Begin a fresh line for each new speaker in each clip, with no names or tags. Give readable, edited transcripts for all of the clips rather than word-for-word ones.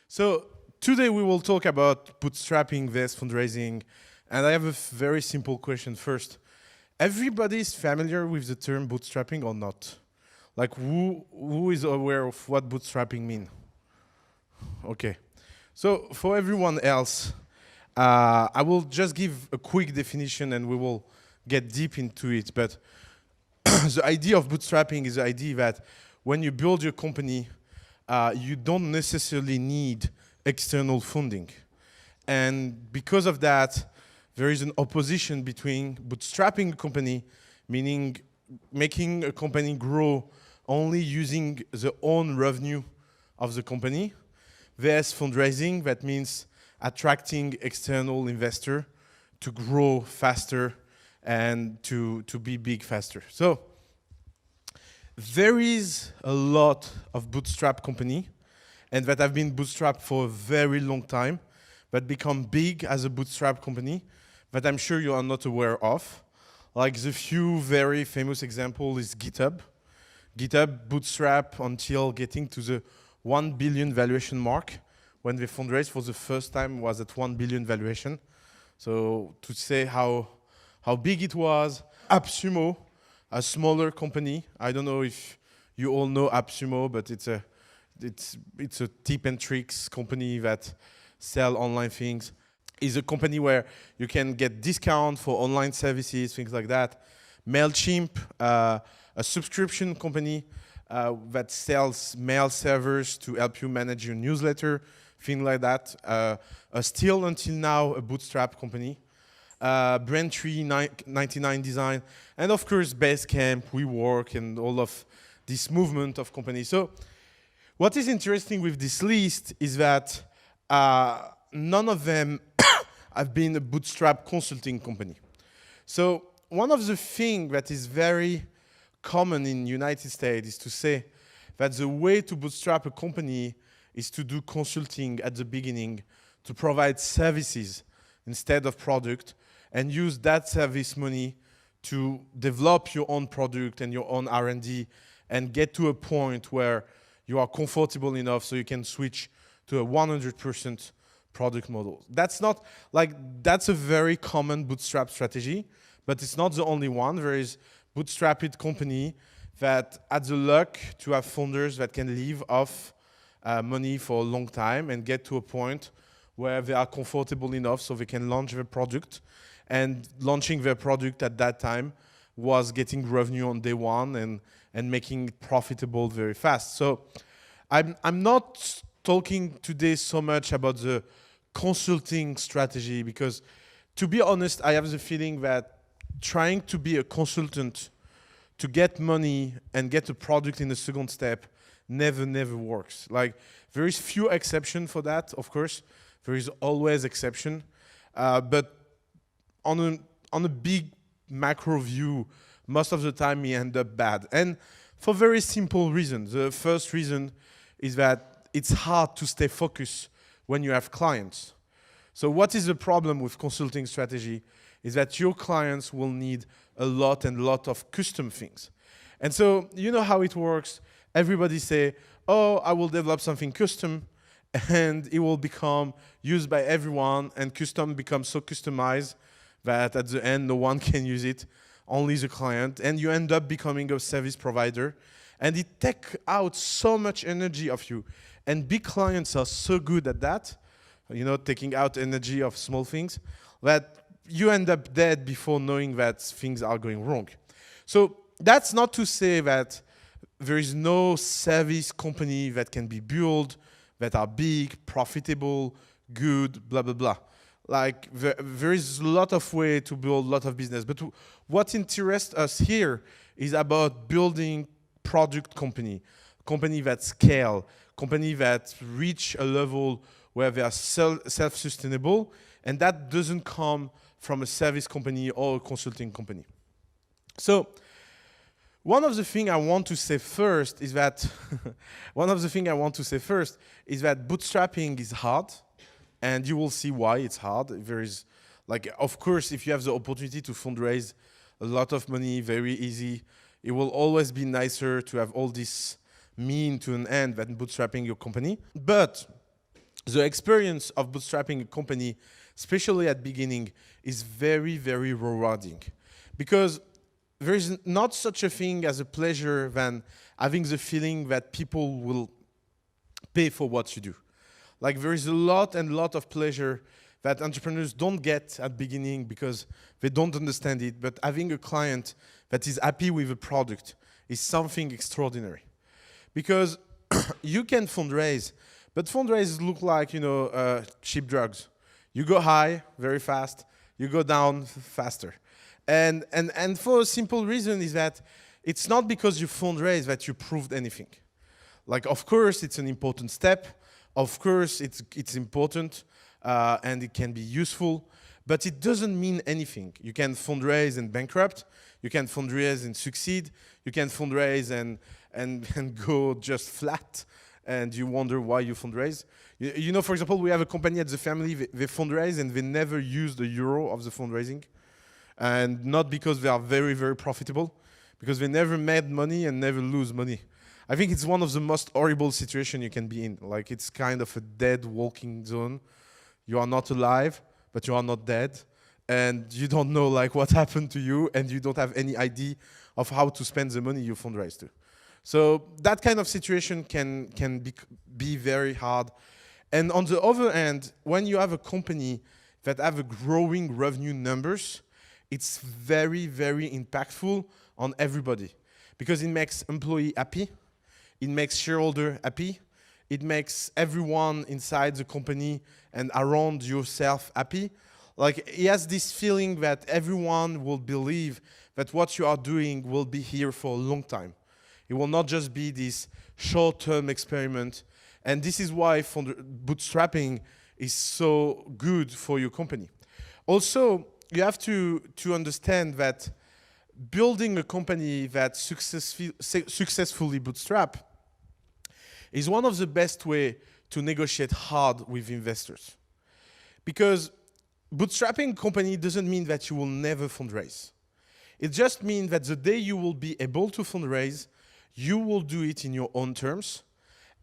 So today we will talk about bootstrapping versus fundraising. And I have a very simple question first. Everybody is familiar with the term bootstrapping or not? Like who is aware of what bootstrapping means? Okay. So for everyone else, I will just give a quick definition and we will get deep into it. But the idea of bootstrapping is the idea that when you build your company, you don't necessarily need external funding. And because of that, there is an opposition between bootstrapping a company, meaning making a company grow only using the own revenue of the company, versus fundraising, that means attracting external investor to grow faster and to be big faster. So there is a lot of bootstrap company and that have been bootstrapped for a very long time, but become big as a bootstrap company that I'm sure you are not aware of. Like the few very famous example is GitHub. GitHub bootstrap until getting to the 1 billion valuation mark. When they fundraised for the first time was at 1 billion valuation. So to say how big it was, AppSumo, a smaller company. I don't know if you all know AppSumo, but it's a tip and tricks company that sell online things. It's a company where you can get discount for online services, things like that. MailChimp, a subscription company that sells mail servers to help you manage your newsletter, things like that. Still until now a bootstrap company. Braintree, 99 Design, and of course Basecamp, WeWork, and all of this movement of companies. So what is interesting with this list is that none of them have been a bootstrap consulting company. So one of the things that is very common in the United States is to say that the way to bootstrap a company is to do consulting at the beginning to provide services instead of product and use that service money to develop your own product and your own R&D and get to a point where you are comfortable enough so you can switch to a 100% product model. That's a very common bootstrap strategy, but it's not the only one. There is bootstrapped company that had the luck to have founders that can live off money for a long time and get to a point where they are comfortable enough so they can launch their product. And launching their product at that time was getting revenue on day one and making it profitable very fast. So I'm not talking today so much about the consulting strategy because, to be honest, I have the feeling that trying to be a consultant to get money and get a product in the second step never works. Like, there is few exceptions for that, of course. There is always exception. But on a big macro view, most of the time we end up bad. And for very simple reasons. The first reason is that it's hard to stay focused when you have clients. So what is the problem with consulting strategy is that your clients will need a lot of custom things. And so you know how it works. Everybody say, oh, I will develop something custom and it will become used by everyone and custom becomes so customized that at the end no one can use it, only the client, and you end up becoming a service provider. And it takes out so much energy of you. And big clients are so good at that, you know, taking out energy of small things, that you end up dead before knowing that things are going wrong. So that's not to say that there is no service company that can be built, that are big, profitable, good, blah, blah, blah. Like, there is a lot of way to build a lot of business. But what interests us here is about building product company that scale, company that reach a level where they are self-sustainable, and that doesn't come from a service company or a consulting company. So one of the things I want to say first is that bootstrapping is hard, and you will see why it's hard. There is, like, of course, if you have the opportunity to fundraise a lot of money, very easy. It will always be nicer to have all this mean to an end than bootstrapping your company. But the experience of bootstrapping a company, especially at beginning, is very, very rewarding. Because there is not such a thing as a pleasure than having the feeling that people will pay for what you do. Like there is a lot and lot of pleasure that entrepreneurs don't get at beginning because they don't understand it, but having a client that is happy with a product is something extraordinary. Because you can fundraise, but fundraisers look like, cheap drugs. You go high very fast, you go down faster. And for a simple reason is that it's not because you fundraise that you proved anything. Like, of course, it's an important step. Of course, it's important and it can be useful, but it doesn't mean anything. You can fundraise and bankrupt. You can fundraise and succeed. You can fundraise and go just flat, and you wonder why you fundraise. For example, we have a company at the family, they fundraise and they never use the euro of the fundraising. And not because they are very, very profitable, because they never made money and never lose money. I think it's one of the most horrible situations you can be in. Like, it's kind of a dead walking zone. You are not alive, but you are not dead. And you don't know like what happened to you, and you don't have any idea of how to spend the money you fundraise to. So that kind of situation can be very hard. And on the other hand, when you have a company that have a growing revenue numbers, it's very, very impactful on everybody. Because it makes employee happy, it makes shareholder happy, it makes everyone inside the company and around yourself happy. Like, he has this feeling that everyone will believe that what you are doing will be here for a long time. It will not just be this short-term experiment. And this is why bootstrapping is so good for your company. Also, you have to understand that building a company that successfully bootstrap is one of the best way to negotiate hard with investors. Because bootstrapping a company doesn't mean that you will never fundraise. It just means that the day you will be able to fundraise, you will do it in your own terms,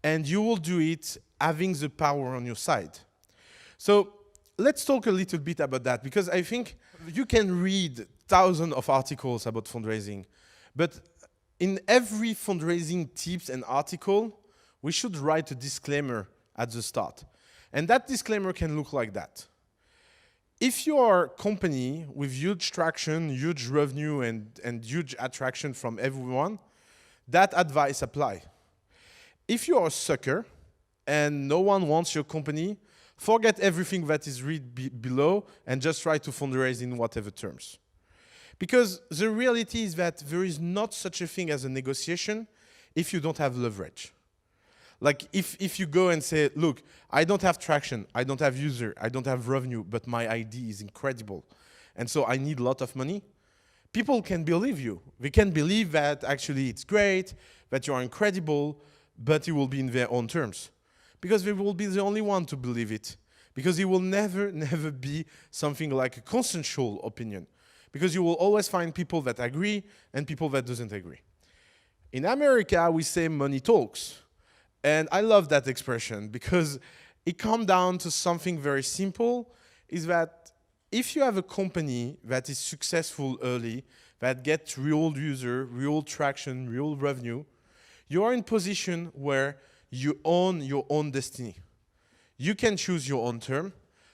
and you will do it having the power on your side. So let's talk a little bit about that, because I think you can read thousands of articles about fundraising, but in every fundraising tips and article, we should write a disclaimer at the start. And that disclaimer can look like that. If you are a company with huge traction, huge revenue, and huge attraction from everyone, that advice applies. If you are a sucker and no one wants your company, forget everything that is read below and just try to fundraise in whatever terms. Because the reality is that there is not such a thing as a negotiation if you don't have leverage. Like if you go and say, look, I don't have traction, I don't have user, I don't have revenue, but my idea is incredible, and so I need a lot of money, people can believe you. They can believe that actually it's great, that you are incredible, but it will be in their own terms. Because they will be the only one to believe it. Because it will never, never be something like a consensual opinion. Because you will always find people that agree and people that doesn't agree. In America, we say money talks. And I love that expression because it comes down to something very simple, is that if you have a company that is successful early, that gets real user, real traction, real revenue, you are in position where you own your own destiny. You can choose your own term,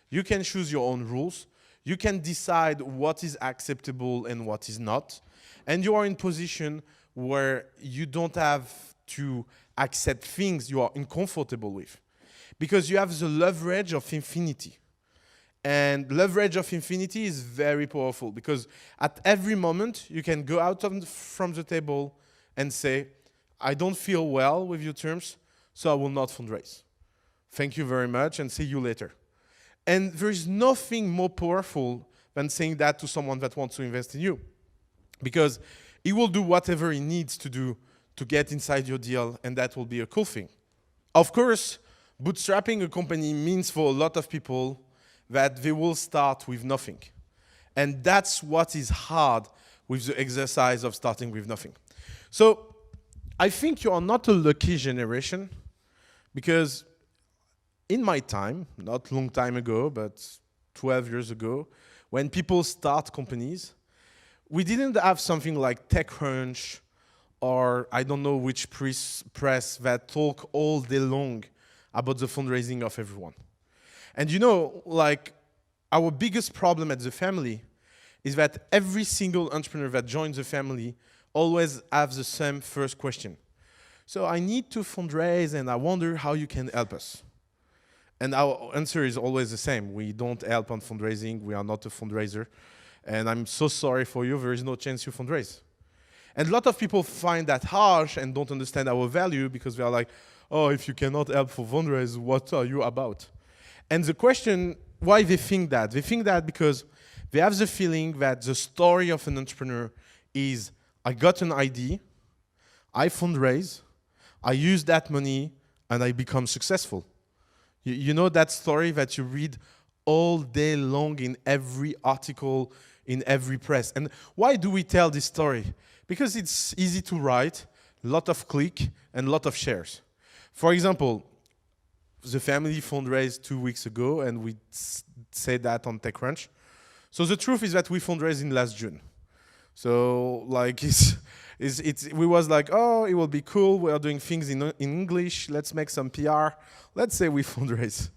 you can choose your own rules, you can decide what is acceptable and what is not, and you are in position where you don't have to accept things you are uncomfortable with, because you have the leverage of infinity. And leverage of infinity is very powerful, because at every moment you can go out from the table and say, I don't feel well with your terms, so I will not fundraise. Thank you very much and see you later. And there is nothing more powerful than saying that to someone that wants to invest in you, because he will do whatever he needs to do to get inside your deal, and that will be a cool thing. Of course, bootstrapping a company means for a lot of people that they will start with nothing. And that's what is hard with the exercise of starting with nothing. So I think you are not a lucky generation because in my time, not long time ago, but 12 years ago, when people start companies, we didn't have something like TechCrunch or I don't know which press that talk all day long about the fundraising of everyone. And you know, like our biggest problem at the family is that every single entrepreneur that joins the family always has the same first question. So I need to fundraise and I wonder how you can help us. And our answer is always the same. We don't help on fundraising. We are not a fundraiser. And I'm so sorry for you. There is no chance you fundraise. And a lot of people find that harsh and don't understand our value because they are like, oh, if you cannot help for fundraise, what are you about? And the question, why they think that? They think that because they have the feeling that the story of an entrepreneur is, I got an idea, I fundraise, I use that money, and I become successful. You know that story that you read all day long in every article, in every press. And why do we tell this story? Because it's easy to write, a lot of click, and a lot of shares. For example, the family fundraised 2 weeks ago, and we said that on TechCrunch. So the truth is that we fundraised in last June. So like we was like, oh, it will be cool. We are doing things in English. Let's make some PR. Let's say we fundraise.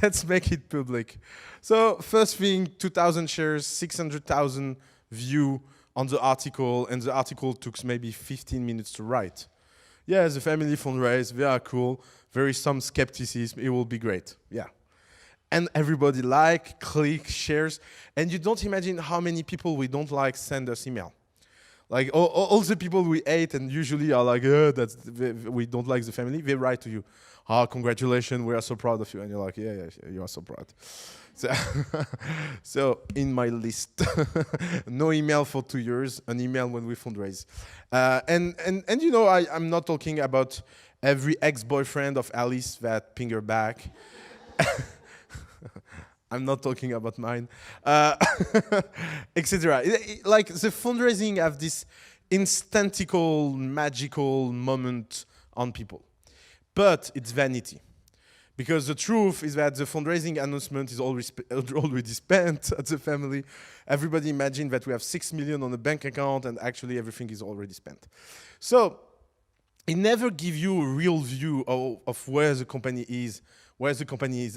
Let's make it public. So first thing, 2,000 shares, 600,000 view on the article, and the article took maybe 15 minutes to write. Yeah, the family fundraise, they are cool. There is some skepticism. It will be great. Yeah. And everybody like, click, shares. And you don't imagine how many people we don't like send us email. Like all the people we hate and usually are like, we don't like the family, they write to you. Oh, congratulations, we are so proud of you. And you're like, yeah, you are so proud. So, so in my list, no email for 2 years, an email when we fundraise. And you know, I'm not talking about every ex-boyfriend of Alice that ping her back. I'm not talking about mine, etc. Like the fundraising have this instantical, magical moment on people, but it's vanity. Because the truth is that the fundraising announcement is already spent at the family. Everybody imagine that we have 6 million on the bank account and actually everything is already spent. So it never gives you a real view of where the company is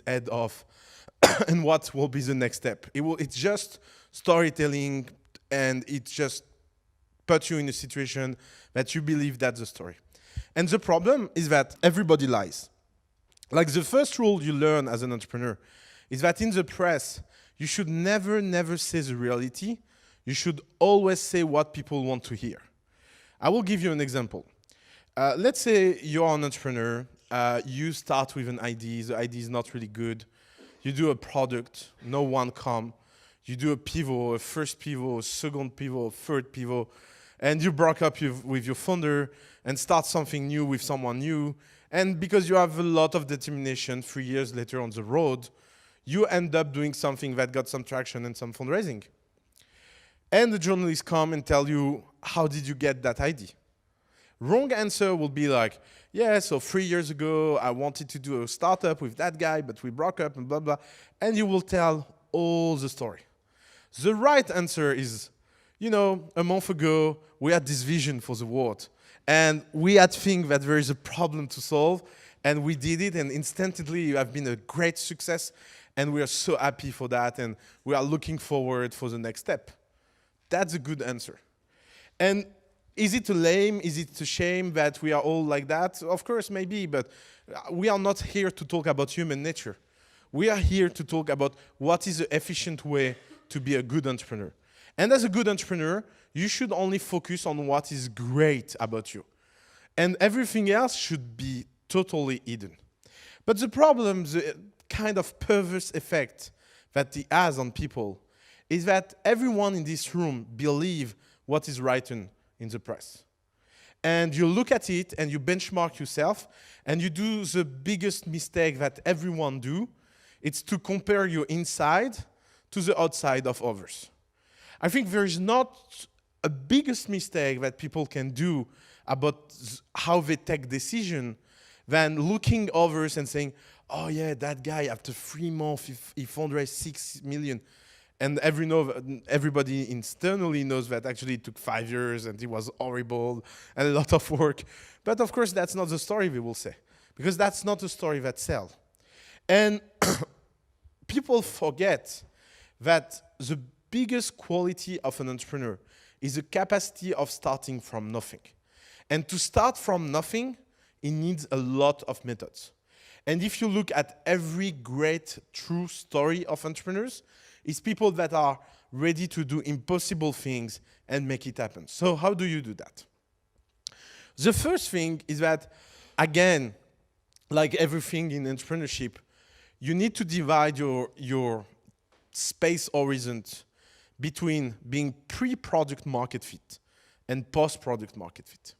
head of, and what will be the next step. It's just storytelling, and it just puts you in a situation that you believe that's the story. And the problem is that everybody lies. Like the first rule you learn as an entrepreneur is that in the press, you should never say the reality. You should always say what people want to hear. I will give you an example. Let's say you're an entrepreneur. You start with an idea. The idea is not really good. You do a product. No one come. You do a pivot, a first pivot, a second pivot, a third pivot, and you broke up with your founder and start something new with someone new. And because you have a lot of determination, 3 years later on the road, you end up doing something that got some traction and some fundraising. And the journalists come and tell you, how did you get that idea? Wrong answer will be like, yeah, so 3 years ago, I wanted to do a startup with that guy, but we broke up and blah, blah. And you will tell all the story. The right answer is, you know, a month ago, we had this vision for the world. And we had think that there is a problem to solve. And we did it. And instantly, you have been a great success. And we are so happy for that. And we are looking forward for the next step. That's a good answer. And is it a lame? Is it a shame that we are all like that? Of course, maybe, but we are not here to talk about human nature. We are here to talk about what is the efficient way to be a good entrepreneur. And as a good entrepreneur, you should only focus on what is great about you. And everything else should be totally hidden. But the problem, the kind of perverse effect that it has on people is that everyone in this room believes what is written in the press. And you look at it and you benchmark yourself and you do the biggest mistake that everyone do. It's to compare your inside to the outside of others. I think there is not a biggest mistake that people can do about how they take decision than looking over and saying, oh yeah, that guy after 3 months, he fundraised 6 million. And everybody internally knows that actually it took 5 years and it was horrible and a lot of work. But of course, that's not the story we will say, because that's not a story that sells. And people forget that the biggest quality of an entrepreneur is the capacity of starting from nothing. And to start from nothing, it needs a lot of methods. And if you look at every great true story of entrepreneurs, it's people that are ready to do impossible things and make it happen. So how do you do that? The first thing is that, again, like everything in entrepreneurship, you need to divide your space horizon between being pre-product market fit and post-product market fit.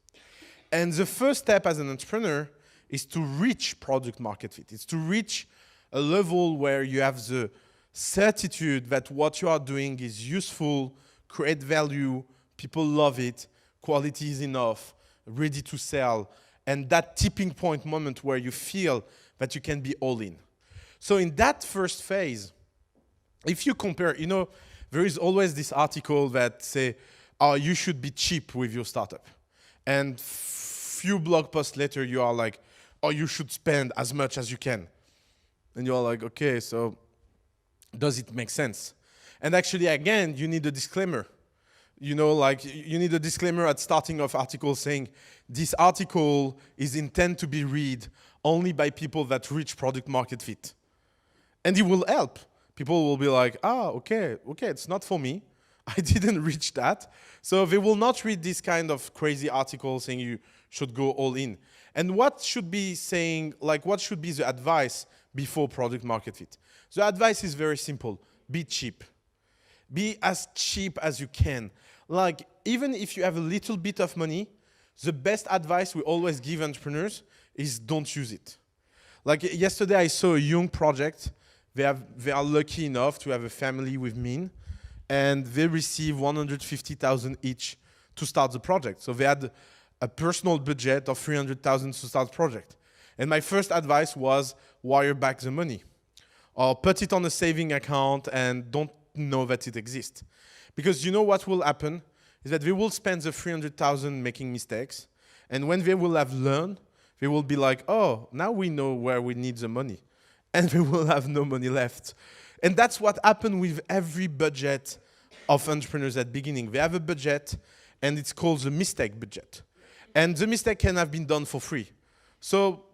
And the first step as an entrepreneur is to reach product market fit. It's to reach a level where you have the certitude that what you are doing is useful, create value, people love it, quality is enough, ready to sell, and that tipping point moment where you feel that you can be all in. So in that first phase, if you compare, there is always this article that say, oh, you should be cheap with your startup. And few blog posts later, you are like, oh, you should spend as much as you can. And you're like, okay, so does it make sense? And actually, again, you need a disclaimer. You need a disclaimer at starting of article saying, this article is intended to be read only by people that reach product market fit. And it will help. People will be like, okay, it's not for me. I didn't reach that. So they will not read this kind of crazy article saying you should go all in. And what should be what should be the advice before product market fit? The advice is very simple. Be cheap. Be as cheap as you can. Like, even if you have a little bit of money, the best advice we always give entrepreneurs is don't use it. Like yesterday, I saw a young project. They are lucky enough to have a family with mean, and they receive 150,000 each to start the project. So they had a personal budget of 300,000 to start the project. And my first advice was wire back the money, or put it on a saving account and don't know that it exists. Because you know what will happen is that they will spend the 300,000 making mistakes, and when they will have learned, they will be like, oh, now we know where we need the money. And they will have no money left. And that's what happened with every budget of entrepreneurs at the beginning. They have a budget, and it's called the mistake budget. And the mistake can have been done for free. So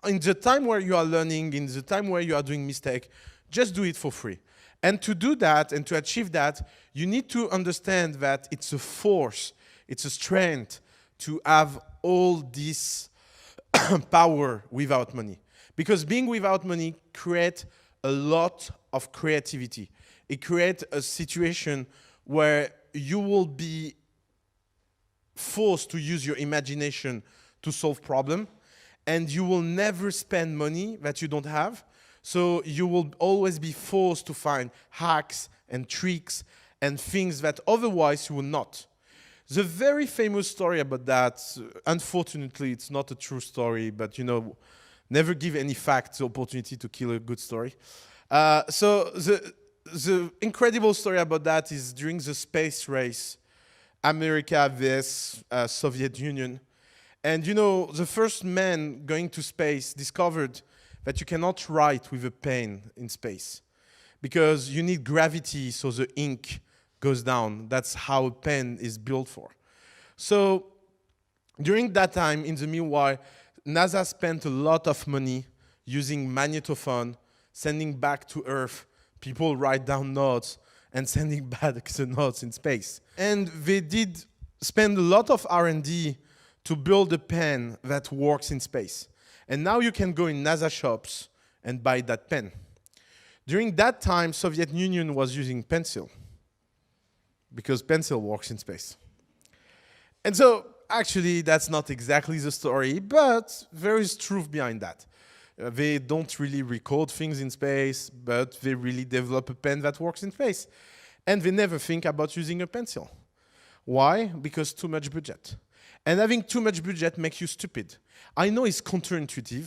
in the time where you are learning, in the time where you are doing mistake, just do it for free. And to do that and to achieve that, you need to understand that it's a force, it's a strength to have all this power without money. Because being without money creates a lot of creativity. It creates a situation where you will be forced to use your imagination to solve problems, and you will never spend money that you don't have. So you will always be forced to find hacks and tricks and things that otherwise you will not. The very famous story about that, unfortunately, it's not a true story, but never give any fact the opportunity to kill a good story. So the incredible story about that is during the space race, America vs. Soviet Union. And the first man going to space discovered that you cannot write with a pen in space because you need gravity so the ink goes down. That's how a pen is built for. So during that time, in the meanwhile, NASA spent a lot of money using magnetophone, sending back to Earth. People write down notes and sending back the notes in space. And they did spend a lot of R&D to build a pen that works in space. And now you can go in NASA shops and buy that pen. During that time, Soviet Union was using pencil because pencil works in space. And so actually, that's not exactly the story, but there is truth behind that. They don't really record things in space, but they really develop a pen that works in space. And they never think about using a pencil. Why? Because too much budget. And having too much budget makes you stupid. I know it's counterintuitive.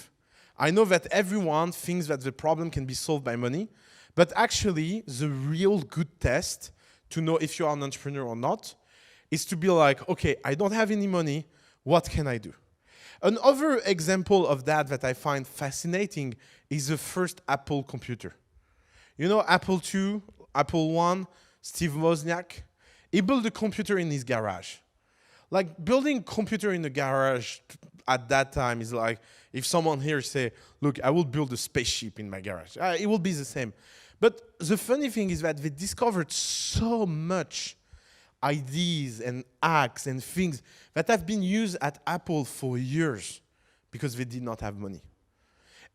I know that everyone thinks that the problem can be solved by money, but actually the real good test to know if you are an entrepreneur or not is to be like, okay, I don't have any money, what can I do? Another example of that I find fascinating is the first Apple computer. You know, Apple II, Apple I, Steve Wozniak, he built a computer in his garage. Like building a computer in the garage at that time is like, if someone here say, look, I will build a spaceship in my garage. It will be the same. But the funny thing is that they discovered so much ideas and hacks and things that have been used at Apple for years because they did not have money.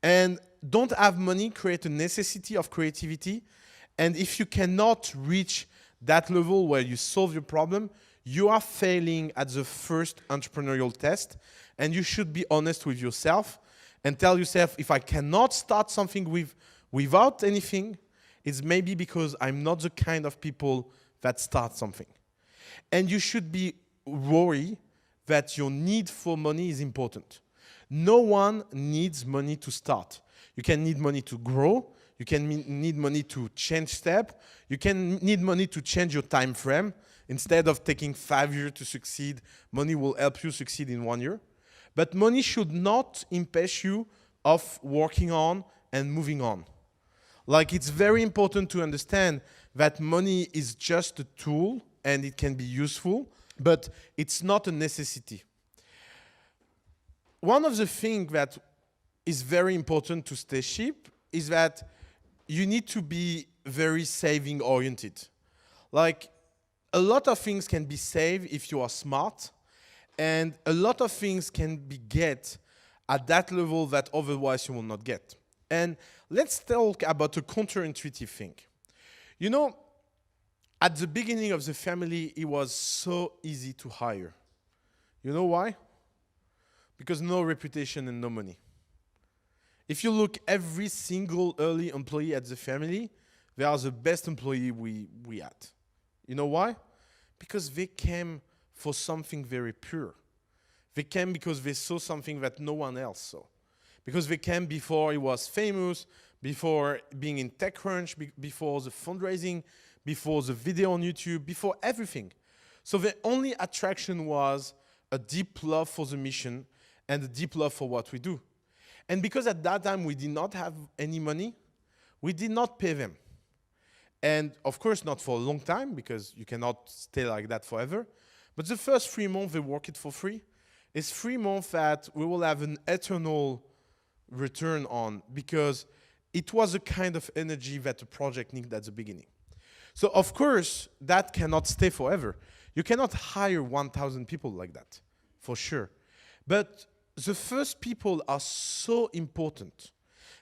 And don't have money create a necessity of creativity. And if you cannot reach that level where you solve your problem, you are failing at the first entrepreneurial test. And you should be honest with yourself and tell yourself, if I cannot start something without anything, it's maybe because I'm not the kind of people that start something. And you should be worried that your need for money is important. No one needs money to start. You can need money to grow. You can need money to change step. You can need money to change your time frame. Instead of taking 5 years to succeed, money will help you succeed in 1 year. But money should not impede you of working on and moving on. Like, it's very important to understand that money is just a tool and it can be useful, but it's not a necessity. One of the things that is very important to stay cheap is that you need to be very saving oriented. Like, a lot of things can be saved if you are smart, and a lot of things can be get at that level that otherwise you will not get. And let's talk about a counterintuitive thing. You know, at the beginning of the family, it was so easy to hire. You know why? Because no reputation and no money. If you look every single early employee at the family, they are the best employee we had. You know why? Because they came for something very pure. They came because they saw something that no one else saw. Because they came before it was famous, before being in TechCrunch, before the fundraising, before the video on YouTube, before everything. So the only attraction was a deep love for the mission and a deep love for what we do. And because at that time we did not have any money, we did not pay them. And of course not for a long time, because you cannot stay like that forever. But the first 3 months they work it for free. It's 3 months that we will have an eternal return on, because it was a kind of energy that the project needed at the beginning. So of course, that cannot stay forever. You cannot hire 1,000 people like that, for sure. But the first people are so important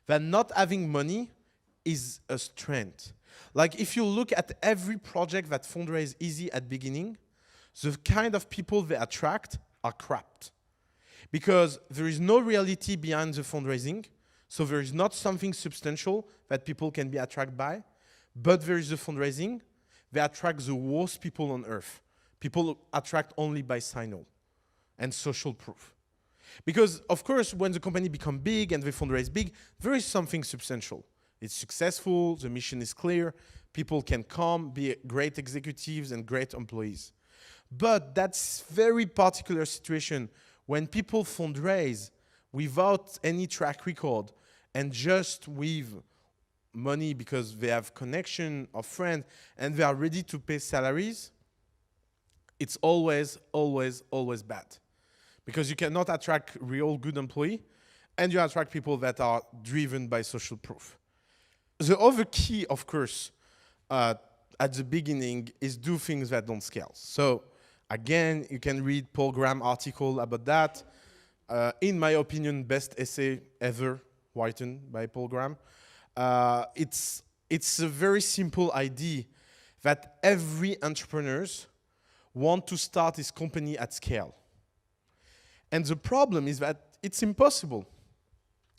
that not having money is a strength. Like, if you look at every project that fundraise easy at beginning, the kind of people they attract are crap. Because there is no reality behind the fundraising, so there is not something substantial that people can be attracted by, but there is the fundraising. They attract the worst people on earth. People attract only by signal and social proof. Because, of course, when the company becomes big and they fundraise big, there is something substantial. It's successful, the mission is clear, people can come, be great executives and great employees. But that's very particular situation when people fundraise without any track record and just with money because they have connection or friends and they are ready to pay salaries. It's always, always, always bad. Because you cannot attract real good employee and you attract people that are driven by social proof. The other key, of course, at the beginning is do things that don't scale. So again, you can read Paul Graham article about that. In my opinion, best essay ever written by Paul Graham. It's a very simple idea that every entrepreneurs want to start his company at scale. And the problem is that it's impossible.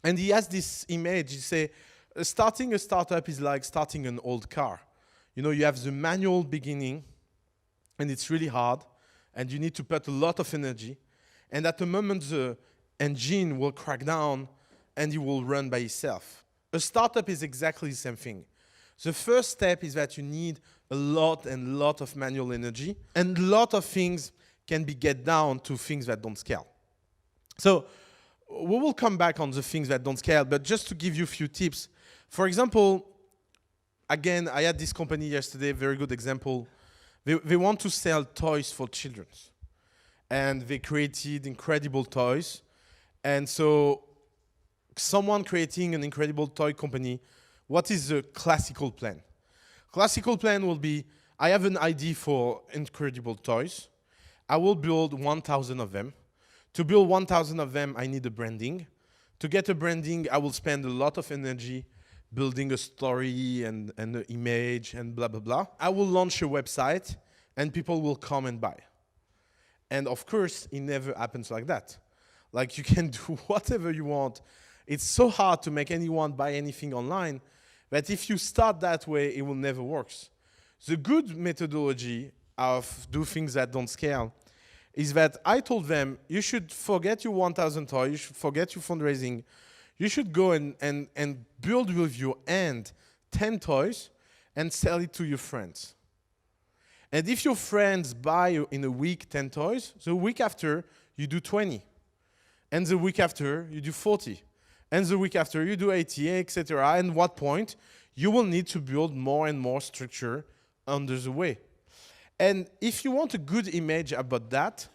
And he has this image, he say, starting a startup is like starting an old car. You know, you have the manual beginning, and it's really hard, and you need to put a lot of energy. And at the moment, the engine will crack down and it will run by itself. A startup is exactly the same thing. The first step is that you need a lot and lot of manual energy, and a lot of things can be get down to things that don't scale. So we will come back on the things that don't scale, but just to give you a few tips. For example, again, I had this company yesterday, very good example. They want to sell toys for children. And they created incredible toys. And so someone creating an incredible toy company, what is the classical plan? Classical plan will be, I have an idea for incredible toys. I will build 1,000 of them. To build 1,000 of them, I need a branding. To get a branding, I will spend a lot of energy building a story and an image and blah, blah, blah. I will launch a website and people will come and buy. And of course, it never happens like that. Like you can do whatever you want. It's so hard to make anyone buy anything online that if you start that way, it will never work. The good methodology of do things that don't scale is that I told them, you should forget your 1,000 toys, you should forget your fundraising, you should go and build with your hand 10 toys and sell it to your friends. And if your friends buy in a week 10 toys, the week after you do 20. And the week after you do 40. And the week after you do 80, etc. And at what point you will need to build more and more structure under the way. And if you want a good image about that,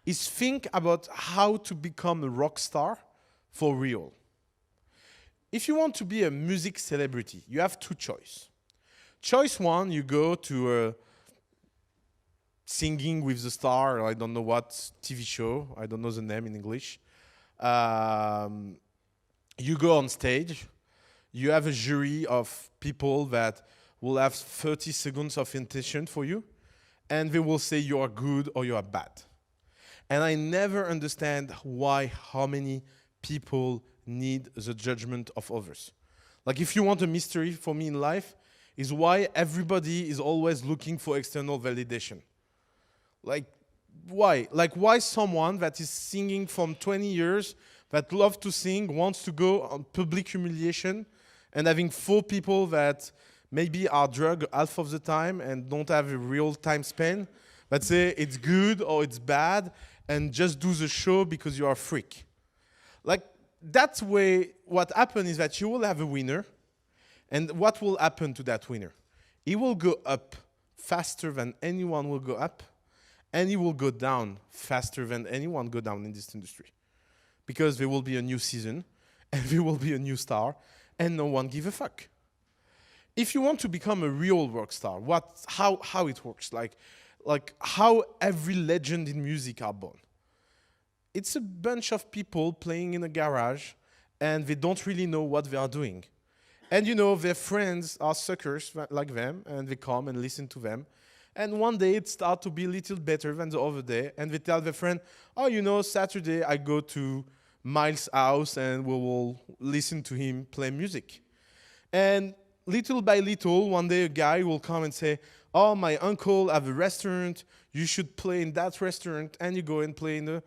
is think about how to become a rock star for real. If you want to be a music celebrity, you have two choices. Choice one, you go to Singing with the Star, or I don't know what TV show, I don't know the name in English. You go on stage, you have a jury of people that will have 30 seconds of attention for you, and they will say you are good or you are bad. And I never understand how many people need the judgment of others. Like if you want a mystery for me in life, is why everybody is always looking for external validation. Like why? Like why someone that is singing from 20 years, that loves to sing, wants to go on public humiliation, and having 4 people that maybe are drugged half of the time and don't have a real time span, that say it's good or it's bad, and just do the show because you are a freak. Like, that way, what happens is that you will have a winner, and what will happen to that winner? He will go up faster than anyone will go up, and he will go down faster than anyone go down in this industry. Because there will be a new season, and there will be a new star, and no one give a fuck. If you want to become a real rock star, how it works, like how every legend in music are born. It's a bunch of people playing in a garage, and they don't really know what they are doing. And you know, their friends are suckers like them, and they come and listen to them. And one day it starts to be a little better than the other day, and they tell their friend, oh, you know, Saturday I go to Miles' house and we will listen to him play music. And little by little, one day a guy will come and say, oh, my uncle have a restaurant, you should play in that restaurant, and you go and play in a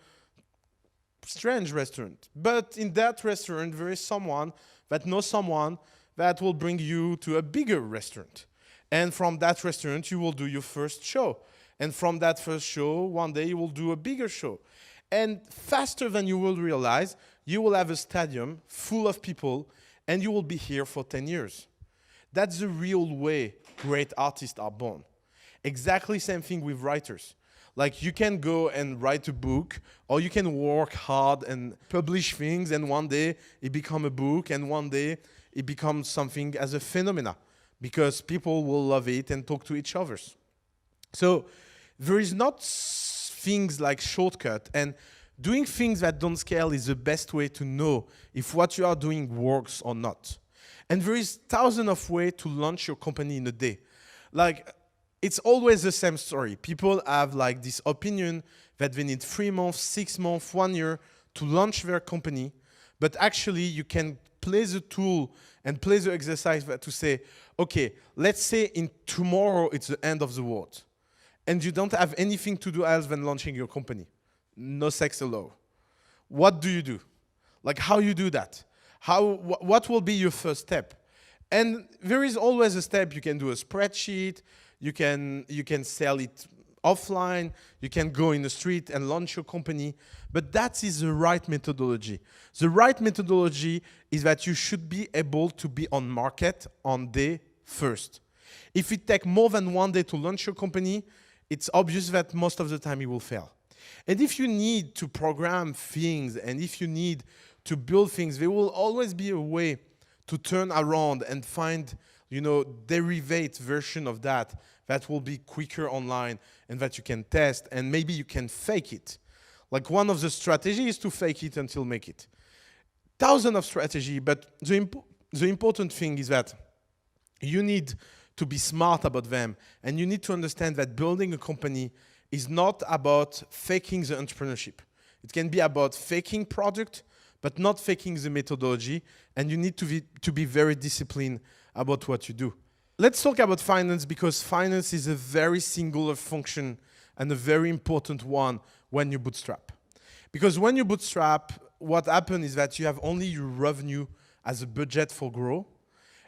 strange restaurant. But in that restaurant, there is someone that knows someone that will bring you to a bigger restaurant. And from that restaurant, you will do your first show. And from that first show, one day you will do a bigger show. And faster than you will realize, you will have a stadium full of people, and you will be here for 10 years. That's the real way great artists are born. Exactly same thing with writers. Like you can go and write a book, or you can work hard and publish things, and one day it becomes a book, and one day it becomes something as a phenomena, because people will love it and talk to each other. So there is not things like shortcut, and doing things that don't scale is the best way to know if what you are doing works or not. And there is thousands of ways to launch your company in a day. Like, it's always the same story. People have like this opinion that they need 3 months, 6 months, 1 year to launch their company. But actually, you can play the tool and play the exercise to say, okay, let's say in tomorrow it's the end of the world. And you don't have anything to do else than launching your company. no sex allowed. What do you do? Like how you do that? What will be your first step? And there is always a step. You can do a spreadsheet. You can sell it offline. You can go in the street and launch your company. But that is the right methodology. The right methodology is that you should be able to be on market on day first. If it takes more than 1 day to launch your company, it's obvious that most of the time you will fail. And if you need to program things and if you need to build things, there will always be a way to turn around and find, derivate version of that will be quicker online and that you can test and maybe you can fake it. Like one of the strategies is to fake it until make it. Thousands of strategies, but the important thing is that you need to be smart about them and you need to understand that building a company is not about faking the entrepreneurship. It can be about faking product, but not faking the methodology, and you need to be very disciplined about what you do. Let's talk about finance, because finance is a very singular function and a very important one when you bootstrap. Because when you bootstrap, what happens is that you have only your revenue as a budget for growth,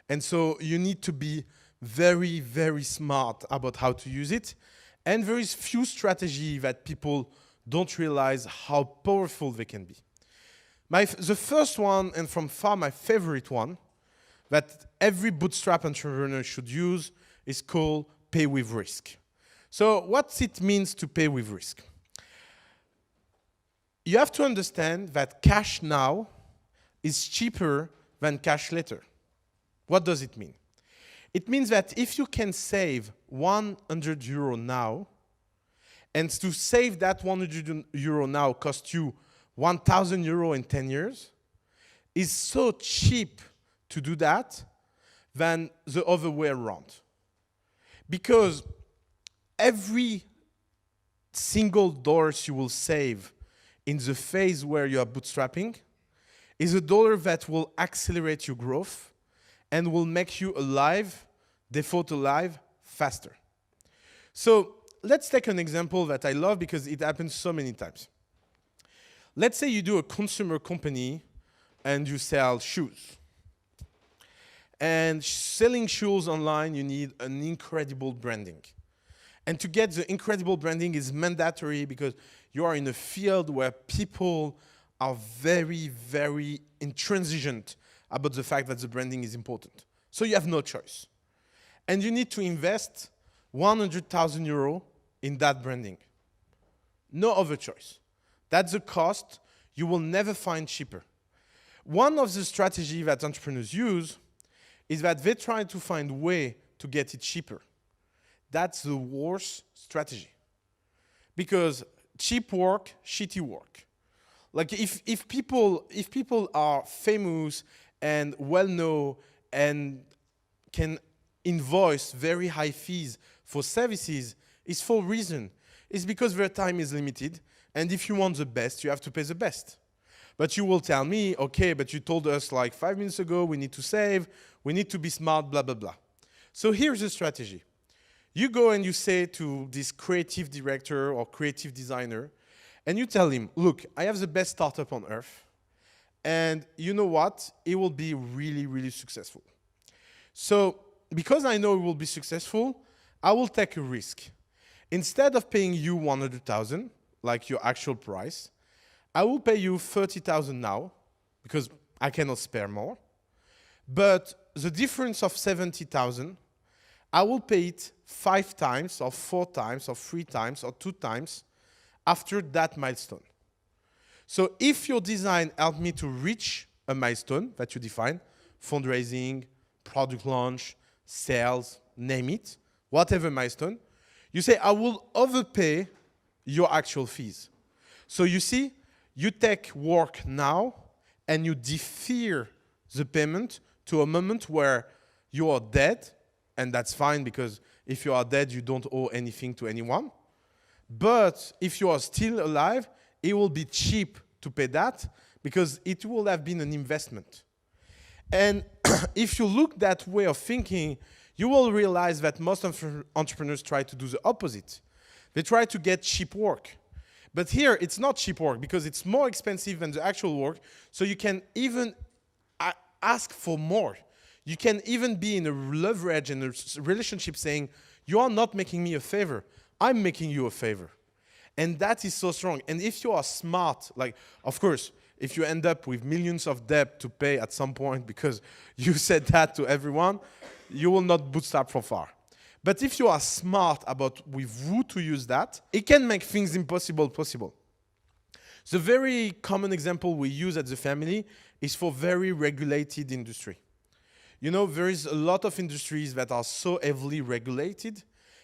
and so you need to be very, very smart about how to use it. And there is few strategies that people don't realize how powerful they can be. The first one, and from far my favorite one, that every bootstrap entrepreneur should use is called pay with risk. So what it means to pay with risk? You have to understand that cash now is cheaper than cash later. What does it mean? It means that if you can save 100 euro now, and to save that 100 euro now costs you 1,000 euro in 10 years, is so cheap to do that than the other way around. Because every single dollar you will save in the phase where you are bootstrapping is a dollar that will accelerate your growth and will make you alive, default alive, faster. So let's take an example that I love because it happens so many times. Let's say you do a consumer company and you sell shoes. And selling shoes online, you need an incredible branding. And to get the incredible branding is mandatory because you are in a field where people are very, very intransigent about the fact that the branding is important. So you have no choice. And you need to invest 100,000 euro in that branding. No other choice. That's the cost you will never find cheaper. One of the strategies that entrepreneurs use is that they try to find a way to get it cheaper. That's the worst strategy. Because cheap work, shitty work. Like if people are famous and well-known and can invoice very high fees for services, it's for a reason. It's because their time is limited, and if you want the best, you have to pay the best. But you will tell me, okay, but you told us like 5 minutes ago we need to save, we need to be smart, blah, blah, blah. So here's the strategy. You go and you say to this creative director or creative designer, and you tell him, look, I have the best startup on earth, and you know what? It will be really, really successful. So because I know it will be successful, I will take a risk. Instead of paying you 100,000, like your actual price, I will pay you 30,000 now, because I cannot spare more. But the difference of 70,000, I will pay it 5 times, or 4 times, or 3 times, or 2 times after that milestone. So if your design helped me to reach a milestone that you define, fundraising, product launch, sales, name it, whatever milestone, you say, I will overpay your actual fees. So you see, you take work now and you defer the payment to a moment where you are dead, and that's fine because if you are dead, you don't owe anything to anyone. But if you are still alive, it will be cheap to pay that because it will have been an investment. And if you look that way of thinking, you will realize that most entrepreneurs try to do the opposite. They try to get cheap work. But here, it's not cheap work because it's more expensive than the actual work. So you can even ask for more. You can even be in a leverage and a relationship saying, you are not making me a favor. I'm making you a favor. And that is so strong. And if you are smart, like, of course, if you end up with millions of debt to pay at some point because you said that to everyone, you will not bootstrap for far. But if you are smart about with who to use that, it can make things impossible possible. The very common example we use at the family is for very regulated industry. You know, there is a lot of industries that are so heavily regulated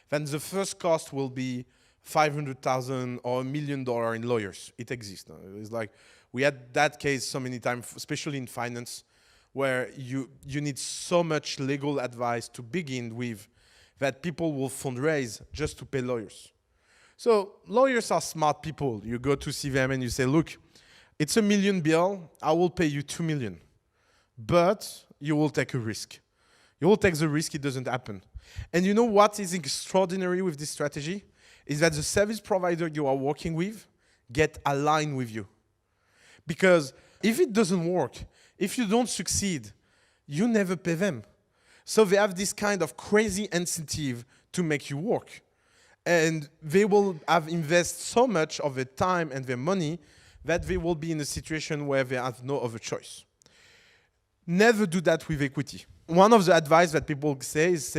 that the first cost will be $500,000 or $1 million in lawyers. It exists. It's like, we had that case so many times, especially in finance, where you need so much legal advice to begin with that people will fundraise just to pay lawyers. So lawyers are smart people. You go to see them and you say, look, it's $1 million bill. I will pay you $2 million. But you will take a risk. You will take the risk it doesn't happen. And you know what is extraordinary with this strategy? Is that the service provider you are working with get aligned with you. Because if it doesn't work, if you don't succeed, you never pay them. So they have this kind of crazy incentive to make you work. And they will have invested so much of their time and their money that they will be in a situation where they have no other choice. Never do that with equity. One of the advice that people say is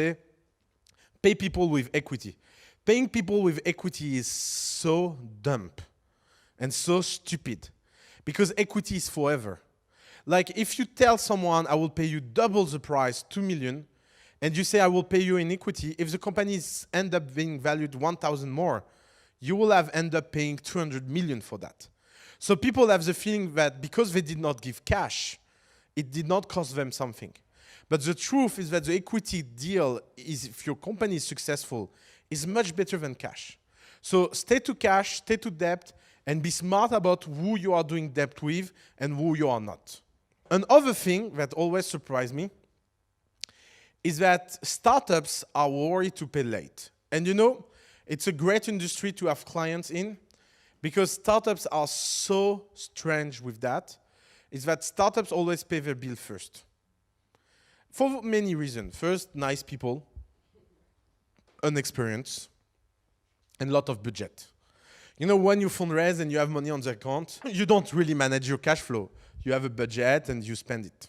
pay people with equity. Paying people with equity is so dumb and so stupid because equity is forever. Like if you tell someone, I will pay you double the price, 2 million, and you say I will pay you in equity, if the companies end up being valued 1,000 more, you will have end up paying 200 million for that. So people have the feeling that because they did not give cash, it did not cost them something. But the truth is that the equity deal is, if your company is successful, is much better than cash. So stay to cash, stay to debt, and be smart about who you are doing debt with and who you are not. Another thing that always surprised me is that startups are worried to pay late. And you know, it's a great industry to have clients in because startups are so strange with that, is that startups always pay their bill first. For many reasons. First, nice people, inexperience, and a lot of budget. You know, when you fundraise and you have money on the account, you don't really manage your cash flow. You have a budget and you spend it.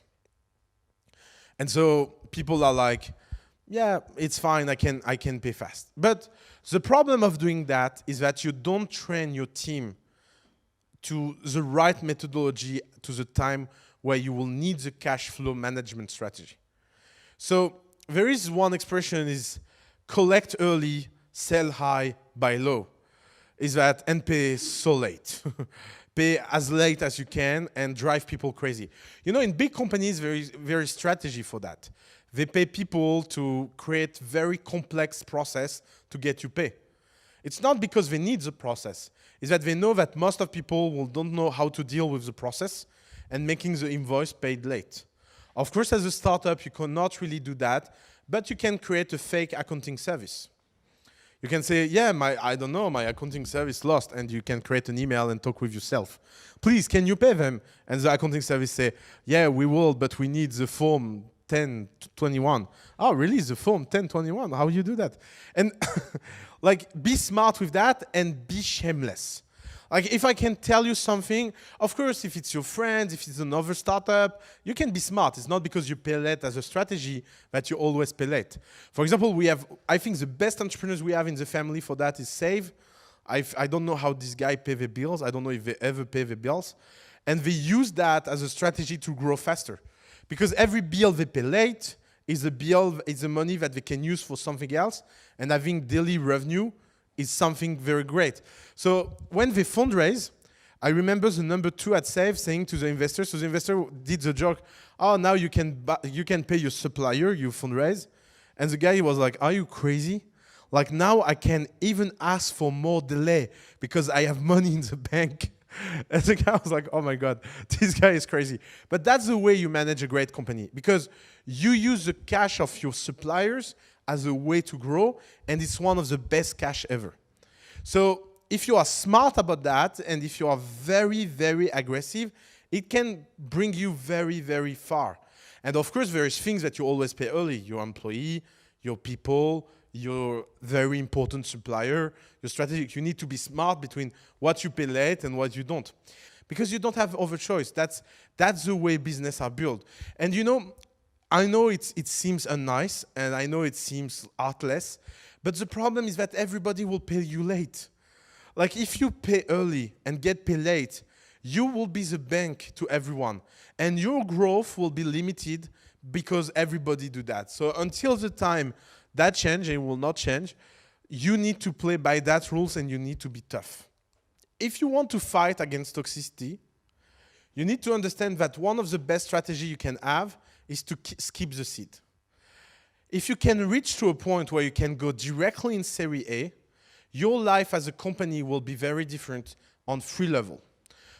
And so people are like, yeah, it's fine, I can pay fast. But the problem of doing that is that you don't train your team to the right methodology to the time where you will need the cash flow management strategy. So there is one expression is collect early, sell high, buy low. Is that and pay so late. Pay as late as you can and drive people crazy. You know, in big companies, there is very strategy for that. They pay people to create very complex process to get you pay. It's not because they need the process. It's that they know that most of people don't know how to deal with the process and making the invoice paid late. Of course, as a startup, you cannot really do that, but you can create a fake accounting service. You can say, yeah, I don't know, my accounting service lost, and you can create an email and talk with yourself. Please, can you pay them? And the accounting service say, yeah, we will, but we need the form 1021. Oh, really? The form 1021? How you do that? And like, be smart with that and be shameless. Like, if I can tell you something, of course, if it's your friends, if it's another startup, you can be smart. It's not because you pay late as a strategy that you always pay late. For example, we have, I think the best entrepreneurs we have in the family for that is Save. I don't know how this guy pay the bills. I don't know if they ever pay the bills. And they use that as a strategy to grow faster. Because every bill they pay late is a bill, is the money that they can use for something else. And having daily revenue is something very great. So when they fundraise, I remember the number 2 at Save saying to the investor, so the investor did the joke, oh, now you can pay your supplier, you fundraise. And the guy was like, are you crazy? Like now I can even ask for more delay because I have money in the bank. And the guy was like, oh my God, this guy is crazy. But that's the way you manage a great company because you use the cash of your suppliers as a way to grow, and it's one of the best cash ever. So if you are smart about that, and if you are very, very aggressive, it can bring you very, very far. And of course, there is things that you always pay early: your employee, your people, your very important supplier, your strategic. You need to be smart between what you pay late and what you don't, because you don't have other choice. That's the way business are built. And you know, I know it seems unnice, and I know it seems artless, but the problem is that everybody will pay you late. Like if you pay early and get paid late, you will be the bank to everyone, and your growth will be limited because everybody do that. So until the time that change, and it will not change, you need to play by that rules, and you need to be tough. If you want to fight against toxicity, you need to understand that one of the best strategies you can have is to skip the seed. If you can reach to a point where you can go directly in Series A, your life as a company will be very different on 3 levels.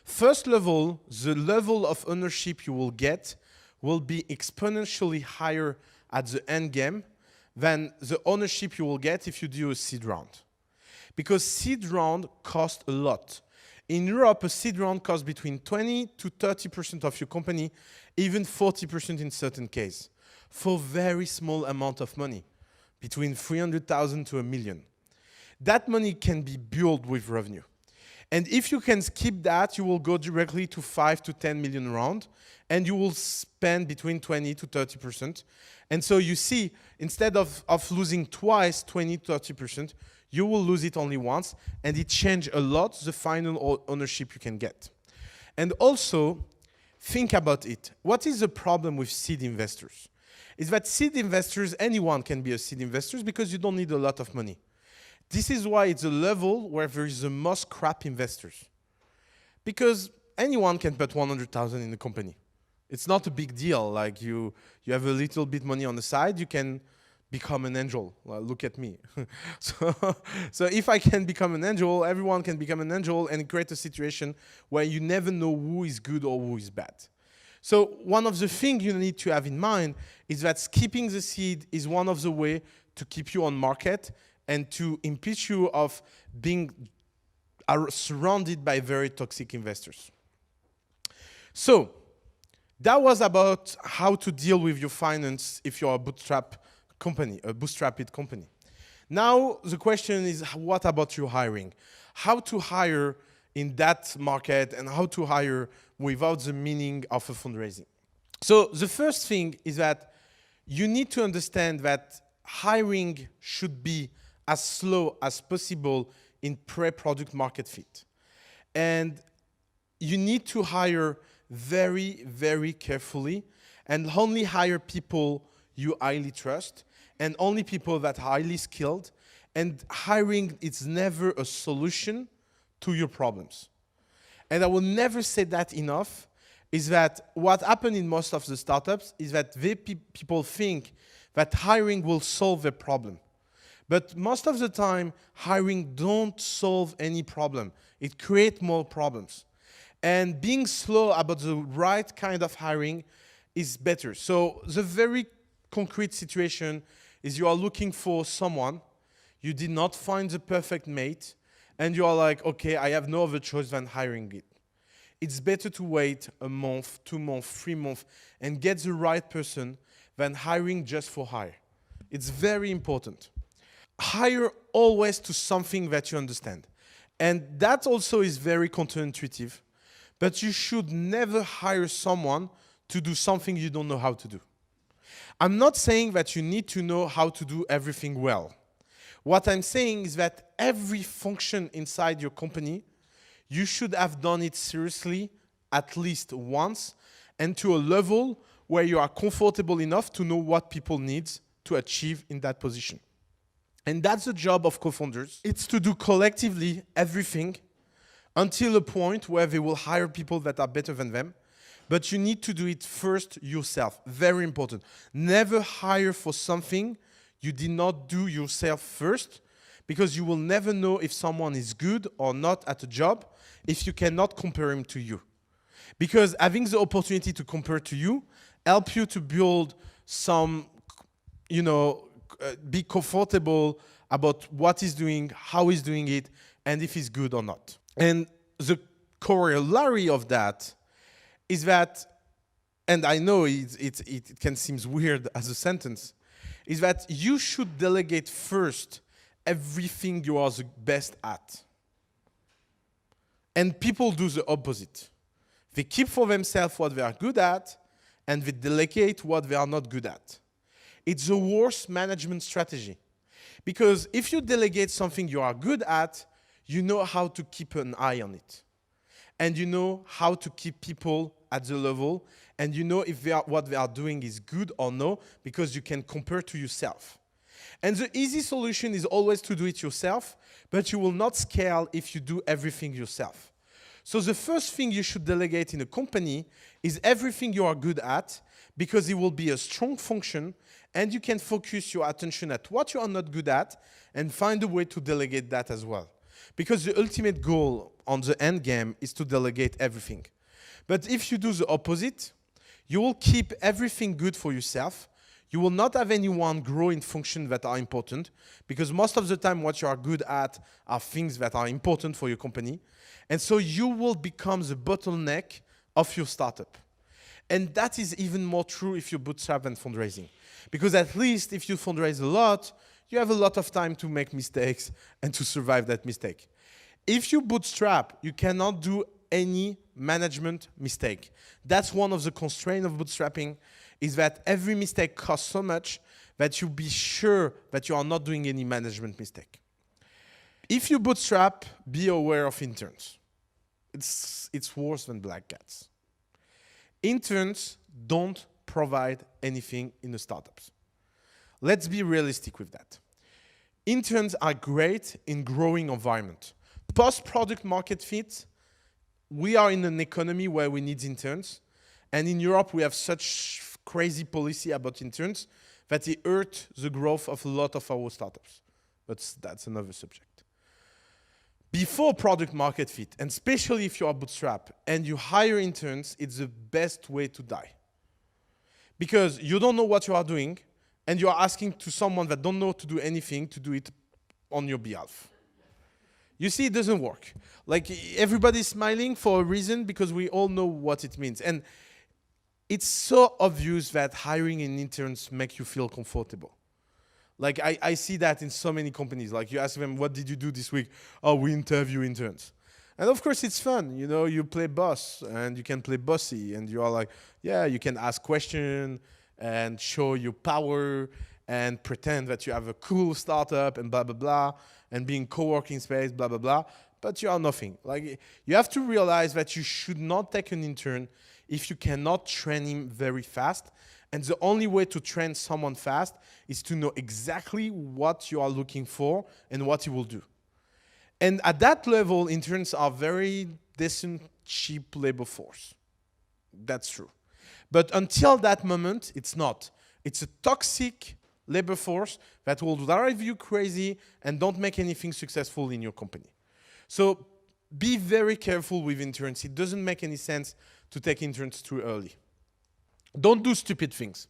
First level, the level of ownership you will get will be exponentially higher at the end game than the ownership you will get if you do a seed round. Because seed round costs a lot. In Europe, a seed round costs between 20 to 30% of your company, even 40% in certain cases, for very small amount of money, between 300,000 to $1 million. That money can be built with revenue. And if you can skip that, you will go directly to 5 to 10 million round, and you will spend between 20 to 30%. And so you see, instead of losing twice 20 to 30%, you will lose it only once, and it changes a lot the final ownership you can get. And also, think about it. What is the problem with seed investors? Is that seed investors, anyone can be a seed investor because you don't need a lot of money. This is why it's a level where there is the most crap investors. Because anyone can put 100,000 in the company. It's not a big deal. Like you have a little bit money on the side, you can become an angel. Well, look at me. So if I can become an angel, everyone can become an angel and create a situation where you never know who is good or who is bad. So one of the things you need to have in mind is that skipping the seed is one of the ways to keep you on market and to impeach you of being surrounded by very toxic investors. So that was about how to deal with your finance if you're a bootstrapped company. Now the question is, what about your hiring? How to hire in that market and how to hire without the meaning of a fundraising. So the first thing is that you need to understand that hiring should be as slow as possible in pre-product market fit. And you need to hire very, very carefully and only hire people you highly trust and only people that are highly skilled. And hiring is never a solution to your problems. And I will never say that enough, is that what happened in most of the startups is that people think that hiring will solve their problem. But most of the time, hiring don't solve any problem. It creates more problems. And being slow about the right kind of hiring is better. So the very concrete situation is you are looking for someone, you did not find the perfect mate, and you are like, okay, I have no other choice than hiring it. It's better to wait a month, 2 months, 3 months, and get the right person than hiring just for hire. It's very important. Hire always to something that you understand. And that also is very counterintuitive, but you should never hire someone to do something you don't know how to do. I'm not saying that you need to know how to do everything well. What I'm saying is that every function inside your company, you should have done it seriously at least once and to a level where you are comfortable enough to know what people need to achieve in that position. And that's the job of co-founders. It's to do collectively everything until a point where they will hire people that are better than them. But you need to do it first yourself. Very important. Never hire for something you did not do yourself first, because you will never know if someone is good or not at a job if you cannot compare him to you. Because having the opportunity to compare to you help you to build some, be comfortable about what he's doing, how he's doing it, and if it's good or not. And the corollary of that is that, and I know it can seem weird as a sentence, is that you should delegate first everything you are the best at. And people do the opposite. They keep for themselves what they are good at, and they delegate what they are not good at. It's the worst management strategy. Because if you delegate something you are good at, you know how to keep an eye on it. And you know how to keep people at the level, and you know if what they are doing is good or no, because you can compare to yourself. And the easy solution is always to do it yourself, but you will not scale if you do everything yourself. So the first thing you should delegate in a company is everything you are good at, because it will be a strong function, and you can focus your attention at what you are not good at, and find a way to delegate that as well. Because the ultimate goal on the end game is to delegate everything. But if you do the opposite, you will keep everything good for yourself. You will not have anyone grow in functions that are important, because most of the time what you are good at are things that are important for your company. And so you will become the bottleneck of your startup. And that is even more true if you bootstrap and fundraising. Because at least if you fundraise a lot, you have a lot of time to make mistakes and to survive that mistake. If you bootstrap, you cannot do any management mistake. That's one of the constraints of bootstrapping, is that every mistake costs so much that you be sure that you are not doing any management mistake. If you bootstrap, be aware of interns. It's worse than black cats. Interns don't provide anything in the startups. Let's be realistic with that. Interns are great in growing environment. Post-product market fit, we are in an economy where we need interns. And in Europe, we have such crazy policy about interns that it hurt the growth of a lot of our startups. But that's another subject. Before product market fit, and especially if you are bootstrap and you hire interns, it's the best way to die. Because you don't know what you are doing, and you are asking to someone that don't know to do anything to do it on your behalf. You see, it doesn't work. Like, everybody's smiling for a reason, because we all know what it means. And it's so obvious that hiring in interns make you feel comfortable. Like, I see that in so many companies. Like, you ask them, what did you do this week? Oh, we interview interns. And of course, it's fun. You know, you play boss, and you can play bossy. And you are like, yeah, you can ask questions and show your power and pretend that you have a cool startup and blah, blah, blah, and being co-working space, blah, blah, blah. But you are nothing. Like, you have to realize that you should not take an intern if you cannot train him very fast. And the only way to train someone fast is to know exactly what you are looking for and what he will do. And at that level, interns are very decent, cheap labor force. That's true. But until that moment, it's not. It's a toxic labor force that will drive you crazy and don't make anything successful in your company. So be very careful with interns. It doesn't make any sense to take interns too early. Don't do stupid things.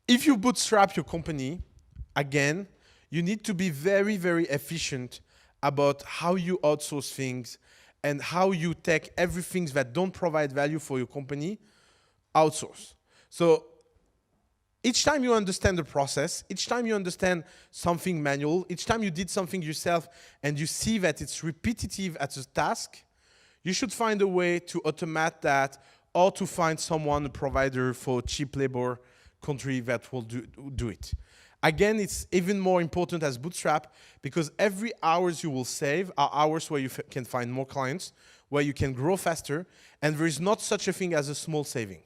If you bootstrap your company, again, you need to be very, very efficient about how you outsource things and how you take everything that don't provide value for your company, outsource. So each time you understand the process, each time you understand something manual, each time you did something yourself and you see that it's repetitive as a task, you should find a way to automate that, or to find someone, a provider for cheap labor country that will do it. Again, it's even more important as bootstrap, because every hours you will save are hours where you can find more clients, where you can grow faster, and there is not such a thing as a small saving.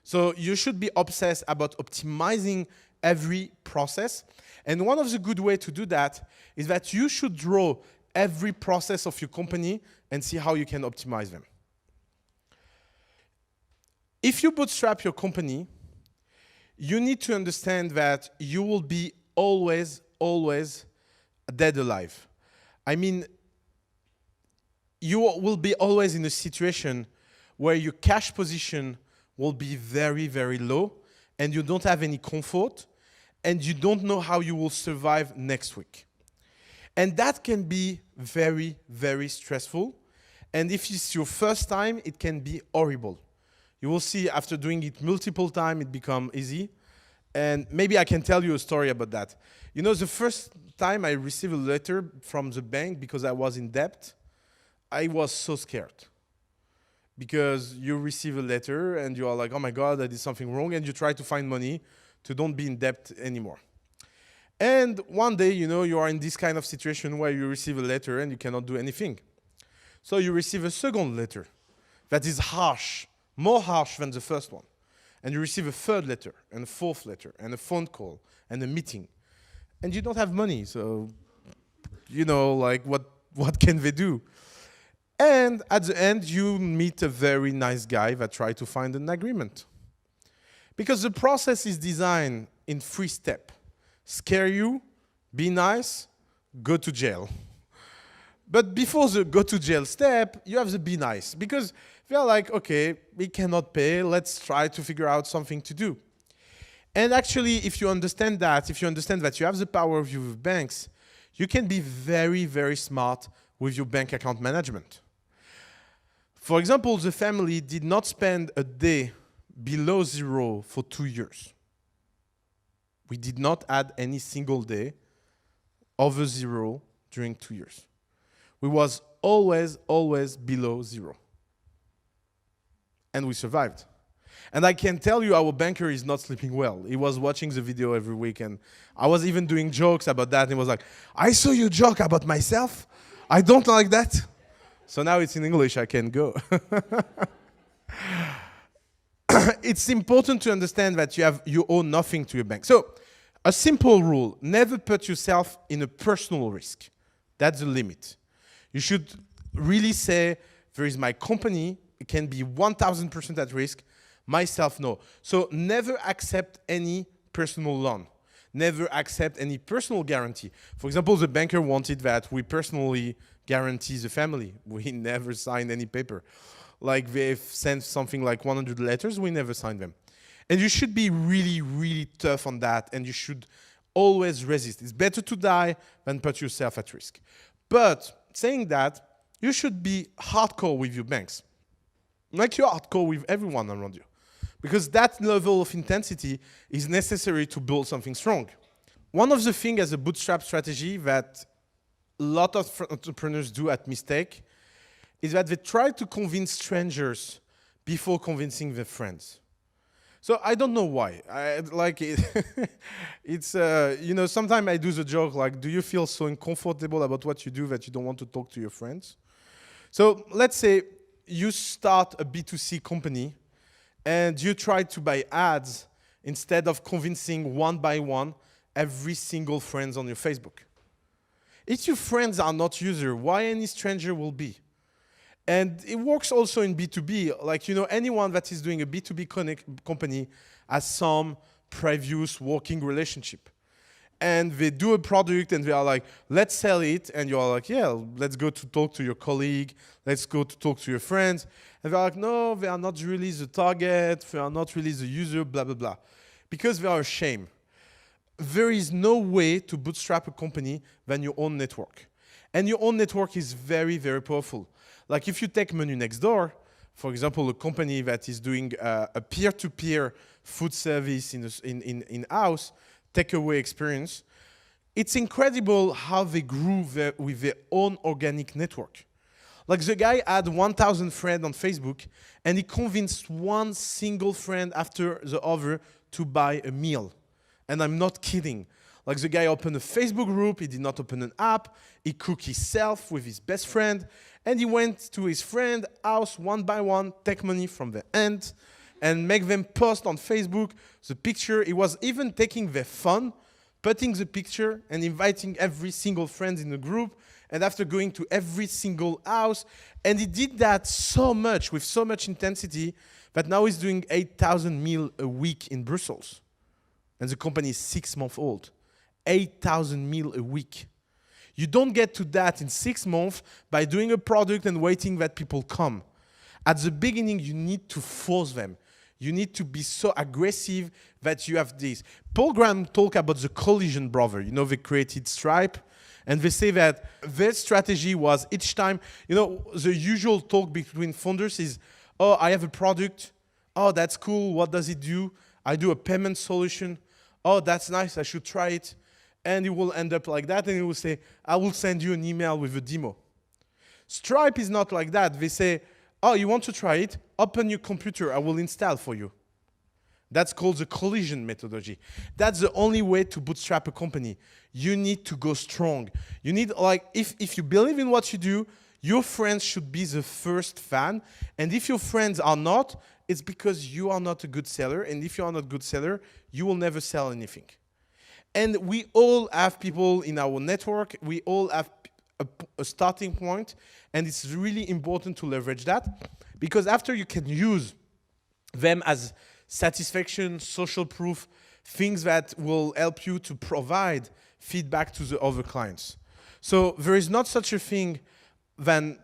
So you should be obsessed about optimizing every process. And one of the good ways to do that is that you should draw every process of your company and see how you can optimize them. If you bootstrap your company, you need to understand that you will be always dead alive. I mean, you will be always in a situation where your cash position will be very, very low, and you don't have any comfort, and you don't know how you will survive next week. And that can be very, very stressful. And if it's your first time, it can be horrible. You will see after doing it multiple times, it becomes easy. And maybe I can tell you a story about that. You know, the first time I received a letter from the bank because I was in debt, I was so scared. Because you receive a letter and you are like, oh my God, I did something wrong, and you try to find money to don't be in debt anymore. And one day, you know, you are in this kind of situation where you receive a letter and you cannot do anything. So you receive a second letter that is harsh, more harsh than the first one. And you receive a third letter, and a fourth letter, and a phone call, and a meeting. And you don't have money, so, you know, like, what can they do? And at the end, you meet a very nice guy that tries to find an agreement. Because the process is designed in 3 steps. Scare you, be nice, go to jail. But before the go to jail step, you have the be nice. Because they are like, okay, we cannot pay, let's try to figure out something to do. And actually, if you understand that you have the power of your banks, you can be very, very smart with your bank account management. For example, the family did not spend a day below 0 for 2 years. We did not add any single day over 0 during 2 years. We was always below 0. And we survived. And I can tell you our banker is not sleeping well. He was watching the video every week, and I was even doing jokes about that. And he was like, I saw you joke about myself. I don't like that. So now it's in English, I can go. It's important to understand that you owe nothing to your bank. So a simple rule, never put yourself in a personal risk. That's the limit. You should really say, there is my company, it can be 1000% at risk, myself no. So never accept any personal loan. Never accept any personal guarantee. For example, the banker wanted that we personally guarantee the family. We never signed any paper. Like they've sent something like 100 letters, we never signed them. And you should be really, really tough on that, and you should always resist. It's better to die than put yourself at risk. But saying that, you should be hardcore with your banks. Like you're hardcore with everyone around you. Because that level of intensity is necessary to build something strong. One of the things as a bootstrap strategy that a lot of entrepreneurs do at mistake is that they try to convince strangers before convincing their friends. So I don't know why. It's, you know, sometimes I do the joke like, do you feel so uncomfortable about what you do that you don't want to talk to your friends? So let's say you start a B2C company and you try to buy ads instead of convincing one by one every single friend on your Facebook. If your friends are not users, why any stranger will be? And it works also in B2B. Like, you know, anyone that is doing a B2B company has some previous working relationship. And they do a product and they are like, let's sell it. And you're like, yeah, let's go to talk to your colleague. Let's go to talk to your friends. And they're like, no, they are not really the target. They are not really the user, blah, blah, blah. Because they are ashamed. There is no way to bootstrap a company than your own network. And your own network is very, very powerful. Like if you take Menu Next Door, for example, a company that is doing a peer-to-peer food service in-house, takeaway experience, it's incredible how they grew with their own organic network. Like the guy had 1,000 friends on Facebook, and he convinced one single friend after the other to buy a meal. And I'm not kidding. Like the guy opened a Facebook group, he did not open an app, he cooked himself with his best friend, and he went to his friend's house one by one, take money from the end, and make them post on Facebook the picture. He was even taking their phone, putting the picture, and inviting every single friend in the group, and after going to every single house, and he did that so much, with so much intensity, that now he's doing 8,000 meals a week in Brussels. And the company is 6 months old. 8,000 meals a week. You don't get to that in 6 months by doing a product and waiting that people come. At the beginning, you need to force them. You need to be so aggressive that you have this. Paul Graham talked about the collision brother. You know, they created Stripe, And they say that their strategy was each time, the usual talk between founders is, oh, I have a product. Oh, that's cool. What does it do? I do a payment solution. Oh, that's nice. I should try it. And it will end up like that. And it will say, I will send you an email with a demo. Stripe is not like that. They say, oh, you want to try it? Open your computer. I will install for you. That's called the collision methodology. That's the only way to bootstrap a company. You need to go strong. You need, if you believe in what you do, your friends should be the first fan. And if your friends are not, it's because you are not a good seller. And if you are not a good seller, you will never sell anything. And we all have people in our network. We all have a starting point. And it's really important to leverage that. Because after you can use them as satisfaction, social proof, things that will help you to provide feedback to the other clients. So there is not such a thing than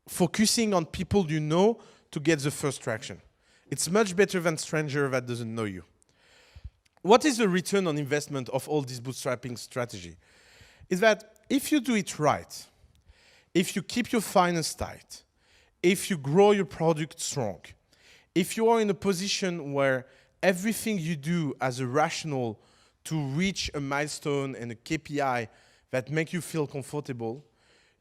focusing on people you know to get the first traction. It's much better than stranger that doesn't know you. What is the return on investment of all this bootstrapping strategy? Is that if you do it right, if you keep your finance tight, if you grow your product strong, if you are in a position where everything you do as a rational to reach a milestone and a KPI that make you feel comfortable,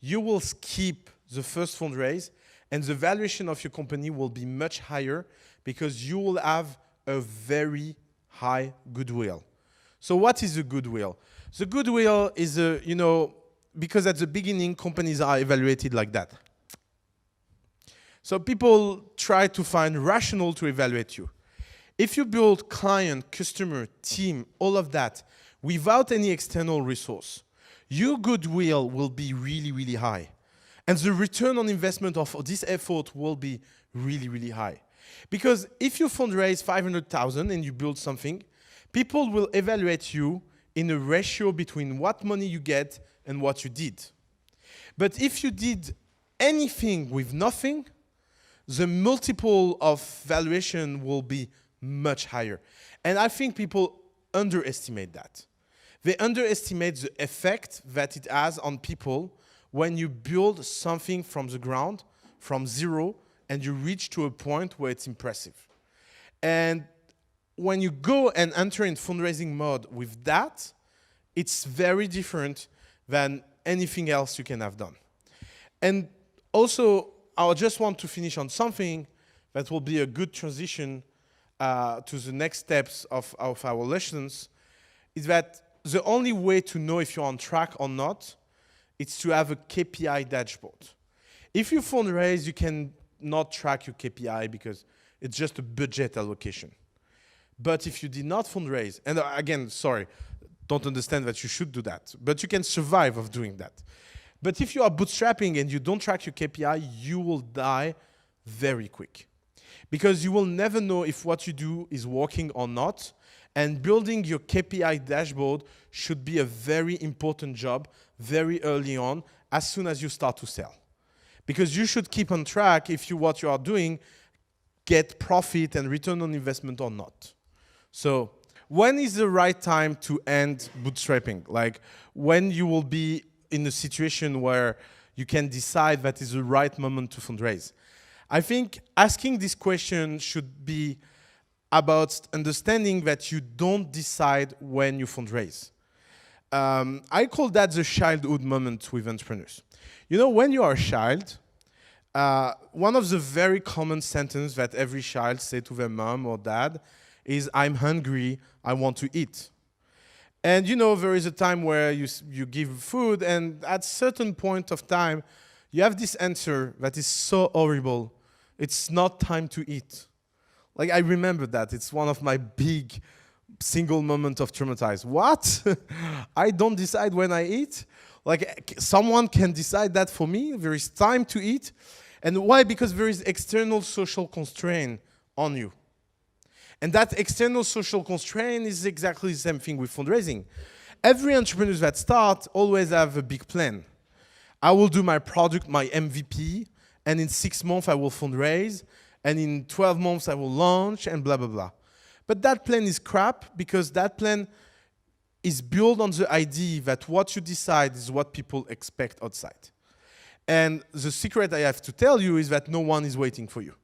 you will skip the first fundraise and the valuation of your company will be much higher because you will have a very high goodwill. So what is the goodwill? The goodwill is, because at the beginning, companies are evaluated like that. So people try to find rational to evaluate you. If you build client, customer, team, all of that, without any external resource, your goodwill will be really, really high. And the return on investment of this effort will be really, really high. Because if you fundraise 500,000 and you build something, people will evaluate you in a ratio between what money you get and what you did. But if you did anything with nothing, the multiple of valuation will be much higher. And I think people underestimate that. They underestimate the effect that it has on people when you build something from the ground, from zero, and you reach to a point where it's impressive. And when you go and enter in fundraising mode with that, it's very different than anything else you can have done. And also, I just want to finish on something that will be a good transition to the next steps of our lessons, is that the only way to know if you're on track or not is to have a KPI dashboard. If you fundraise, you can not track your KPI because it's just a budget allocation. But if you did not fundraise, and again, sorry, don't understand that you should do that, but you can survive of doing that. But if you are bootstrapping and you don't track your KPI, you will die very quick. Because you will never know if what you do is working or not. And building your KPI dashboard should be a very important job very early on, as soon as you start to sell. Because you should keep on track if what you are doing get profit and return on investment or not. So when is the right time to end bootstrapping? Like when you will be in a situation where you can decide that is the right moment to fundraise. I think asking this question should be about understanding that you don't decide when you fundraise. I call that the childhood moment with entrepreneurs. When you are a child, one of the very common sentences that every child say to their mom or dad is, "I'm hungry, I want to eat." And there is a time where you give food, and at a certain point of time, you have this answer that is so horrible. It's not time to eat. Like, I remember that. It's one of my big single moments of traumatized. What? I don't decide when I eat? Like, someone can decide that for me? There is time to eat. And why? Because there is external social constraint on you. And that external social constraint is exactly the same thing with fundraising. Every entrepreneur that starts always have a big plan. I will do my product, my MVP, and in 6 months I will fundraise, and in 12 months I will launch, and blah, blah, blah. But that plan is crap, because that plan is built on the idea that what you decide is what people expect outside. And the secret I have to tell you is that no one is waiting for you.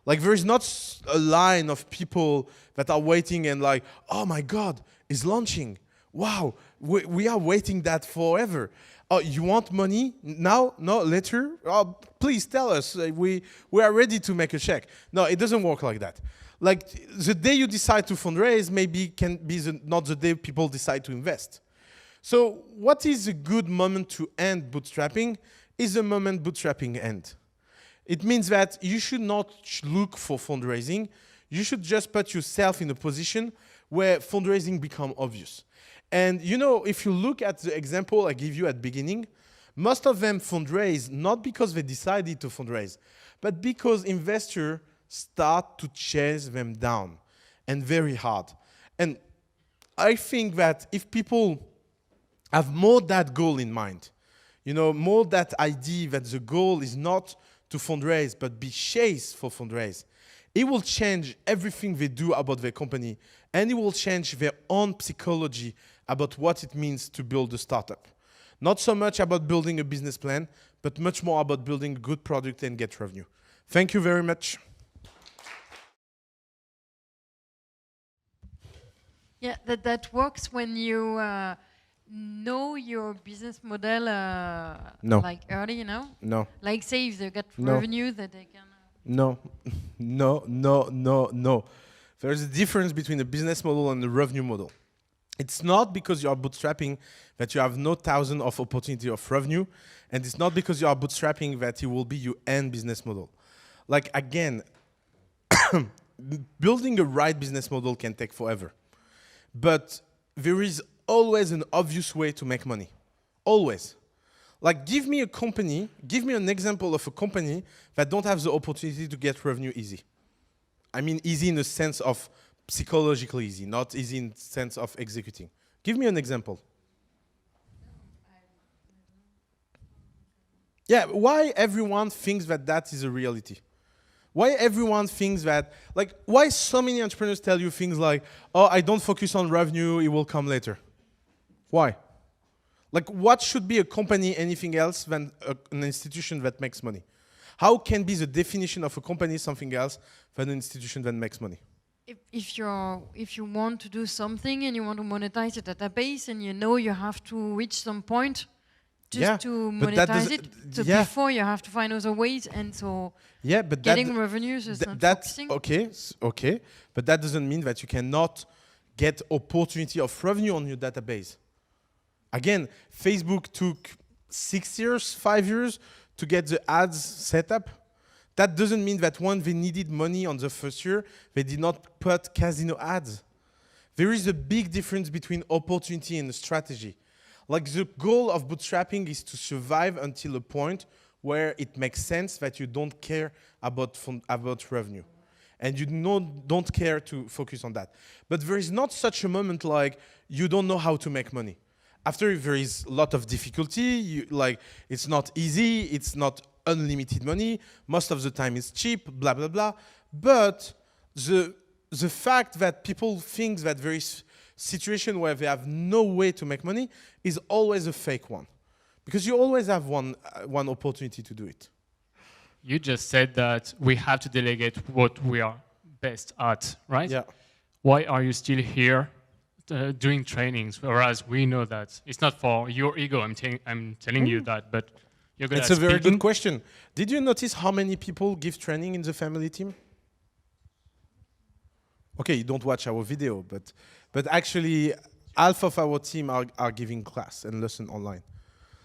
Like, there is not a line of people that are waiting and like, oh my God, it's launching. Wow, we are waiting that forever. Oh, you want money now? No, later? Oh, please tell us. We are ready to make a check. No, it doesn't work like that. Like, the day you decide to fundraise maybe can be not the day people decide to invest. So what is a good moment to end bootstrapping is the moment bootstrapping ends. It means that you should not look for fundraising. You should just put yourself in a position where fundraising becomes obvious. And you know, if you look at the example I gave you at the beginning, most of them fundraise not because they decided to fundraise, but because investors start to chase them down, and very hard. And I think that if people have more that goal in mind, you know, more that idea that the goal is not to fundraise, but be chased for fundraise, it will change everything they do about their company, and it will change their own psychology about what it means to build a startup. Not so much about building a business plan, but much more about building a good product and get revenue. Thank you very much.
Yeah, that works when you know your business model
No.
like early, you know?
No.
Like say if they get
No.
revenue that they can...
No, no. There's a difference between a business model and a revenue model. It's not because you are bootstrapping that you have no thousand of opportunity of revenue, and it's not because you are bootstrapping that it will be your end business model. Like, again, building a right business model can take forever. But there is always an obvious way to make money. Always. Like, give me a company, give me an example of a company that don't have the opportunity to get revenue easy. I mean easy in the sense of psychologically easy, not easy in the sense of executing. Give me an example. Yeah, why everyone thinks that that is a reality? Why everyone thinks that, like, why so many entrepreneurs tell you things like, oh, I don't focus on revenue, it will come later? Why? Like, what should be a company anything else than an institution that makes money? How can be the definition of a company something else than an institution that makes money?
If you want to do something and you want to monetize a database and you know you have to reach some point just to monetize it, so before you have to find other ways, and so
but
getting revenues is not focusing.
Okay, but that doesn't mean that you cannot get opportunity of revenue on your database. Again, Facebook took 6 years, 5 years to get the ads set up. That doesn't mean that when they needed money on the first year, they did not put casino ads. There is a big difference between opportunity and strategy. Like, the goal of bootstrapping is to survive until a point where it makes sense that you don't care about revenue. And you don't care to focus on that. But there is not such a moment like you don't know how to make money. After there is a lot of difficulty, like, it's not easy, it's not unlimited money, most of the time it's cheap, blah, blah, blah. But the fact that people think that there is situation where they have no way to make money is always a fake one. Because you always have one opportunity to do it.
You just said that we have to delegate what we are best at, right?
Yeah.
Why are you still here doing trainings, whereas we know that it's not for your ego, I'm telling you that, but you're good at
speaking. It's a very good question. Did you notice how many people give training in the family team? Okay, you don't watch our video, but actually half of our team are giving class and lesson online.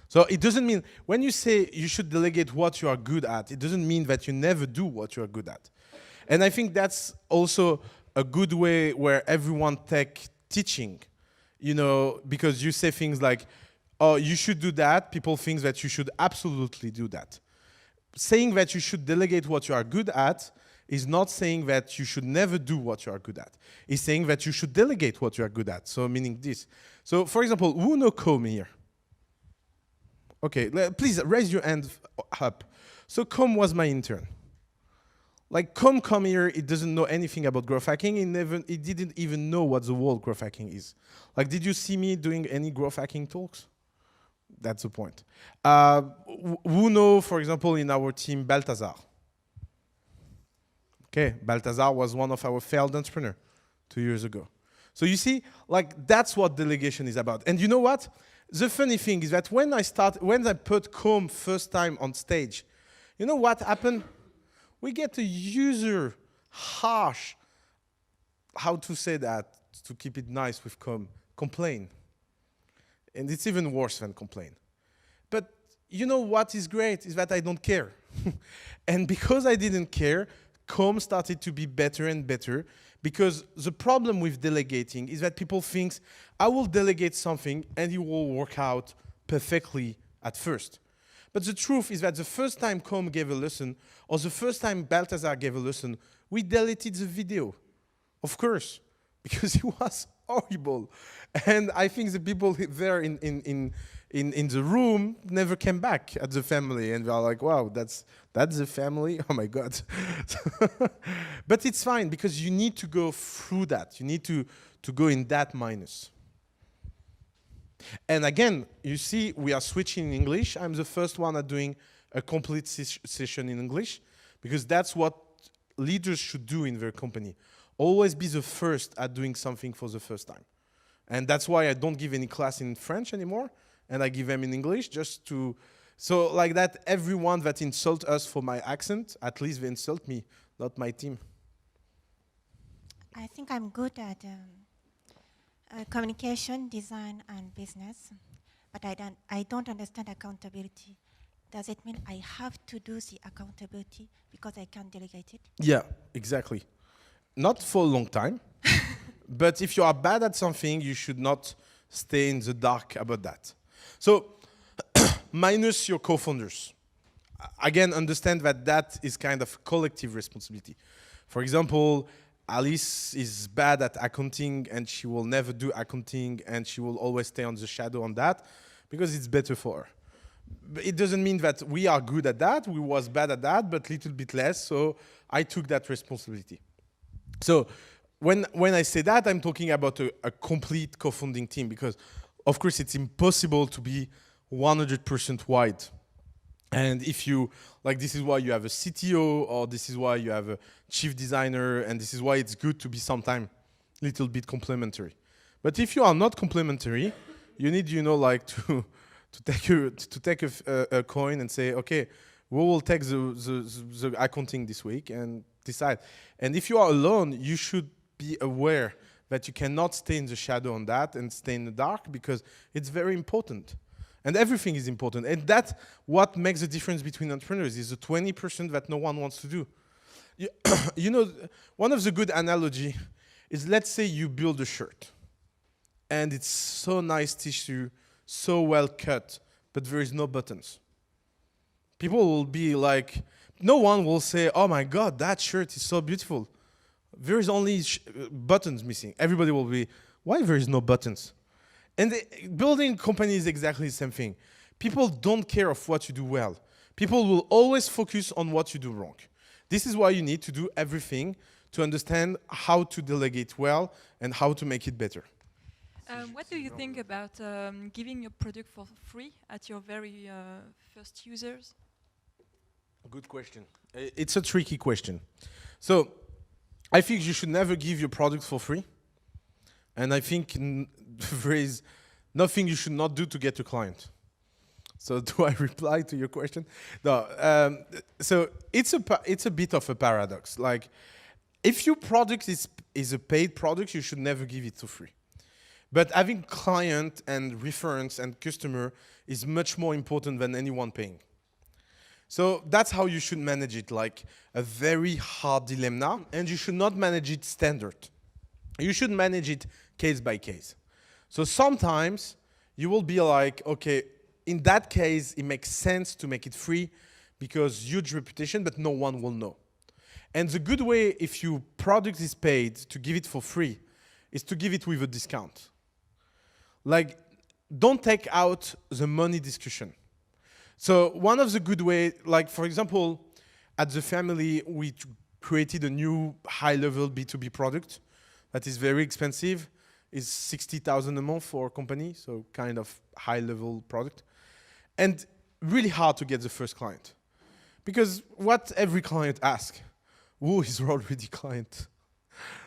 So it doesn't mean, when you say you should delegate what you are good at, it doesn't mean that you never do what you are good at. And I think that's also a good way where everyone take teaching, you know, because you say things like, oh, you should do that, people think that you should absolutely do that. Saying that you should delegate what you are good at is not saying that you should never do what you are good at. It's saying that you should delegate what you are good at. So meaning this. So for example, who know Com here? Okay, please raise your hand up. So Com was my intern. Like come here, it doesn't know anything about growth hacking. It didn't even know what the word growth hacking is. Like, did you see me doing any growth hacking talks? That's the point. Who know, for example, in our team, Balthazar? Okay, Balthazar was one of our failed entrepreneurs 2 years ago. So you see, like, that's what delegation is about. And you know what? The funny thing is that when I put Com first time on stage, you know what happened? We get a user harsh, how to say that, to keep it nice with Com, complain. And it's even worse than complain. But you know what is great is that I don't care. And because I didn't care, Com started to be better and better, because the problem with delegating is that people think, I will delegate something and it will work out perfectly at first. But the truth is that the first time Com gave a lesson, or the first time Balthazar gave a lesson, we deleted the video, of course, because it was horrible. And I think the people there in the room never came back at the family, and they are like, wow, that's the family? Oh my God. But it's fine, because you need to go through that. You need to go in that minus. And again, you see, we are switching in English. I'm the first one at doing a complete session in English, because that's what leaders should do in their company. Always be the first at doing something for the first time. And that's why I don't give any class in French anymore, and I give them in English, just to, so like that, everyone that insults us for my accent, at least they insult me, not my team.
I think I'm good at communication, design, and business, but I don't understand accountability. Does it mean I have to do the accountability because I can't delegate it?
Yeah, exactly. Not for a long time, but if you are bad at something, you should not stay in the dark about that. So, minus your co-founders. Again, understand that that is kind of collective responsibility. For example, Alice is bad at accounting and she will never do accounting and she will always stay on the shadow on that because it's better for her. But it doesn't mean that we are good at that. We was bad at that, but a little bit less. So I took that responsibility. So when I say that, I'm talking about a complete co-founding team, because of course it's impossible to be 100% wide. And if you, like, this is why you have a CTO, or this is why you have a chief designer, and this is why it's good to be sometimes a little bit complementary. But if you are not complementary, you need, you know, like to take a coin and say, okay, we will take the accounting this week and decide. And if you are alone, you should be aware that you cannot stay in the shadow on that and stay in the dark, because it's very important. And everything is important. And that's what makes the difference between entrepreneurs, is the 20% that no one wants to do. You know, one of the good analogy is, let's say you build a shirt and it's so nice tissue, so well cut, but there is no buttons. People will be like, no one will say, oh my God, that shirt is so beautiful. There is only buttons missing. Everybody will be, why there is no buttons? And building company is exactly the same thing. People don't care of what you do well. People will always focus on what you do wrong. This is why you need to do everything to understand how to delegate well and how to make it better.
What do you think about giving your product for free at your very first users?
Good question. It's a tricky question. So I think you should never give your product for free. And I think there is nothing you should not do to get a client. So do I reply to your question? No. So it's a bit of a paradox. Like, if your product is a paid product, you should never give it for free. But having client and reference and customer is much more important than anyone paying. So that's how you should manage it, like a very hard dilemma, and you should not manage it standard. You should manage it case by case. So sometimes you will be like, okay, in that case, it makes sense to make it free because huge reputation, but no one will know. And the good way, if your product is paid, to give it for free, is to give it with a discount. Like, don't take out the money discussion. So one of the good ways, like for example, at the family, we created a new high-level B2B product that is very expensive. It's 60,000 a month for a company, so kind of high-level product. And really hard to get the first client. Because what every client asks, who is already client?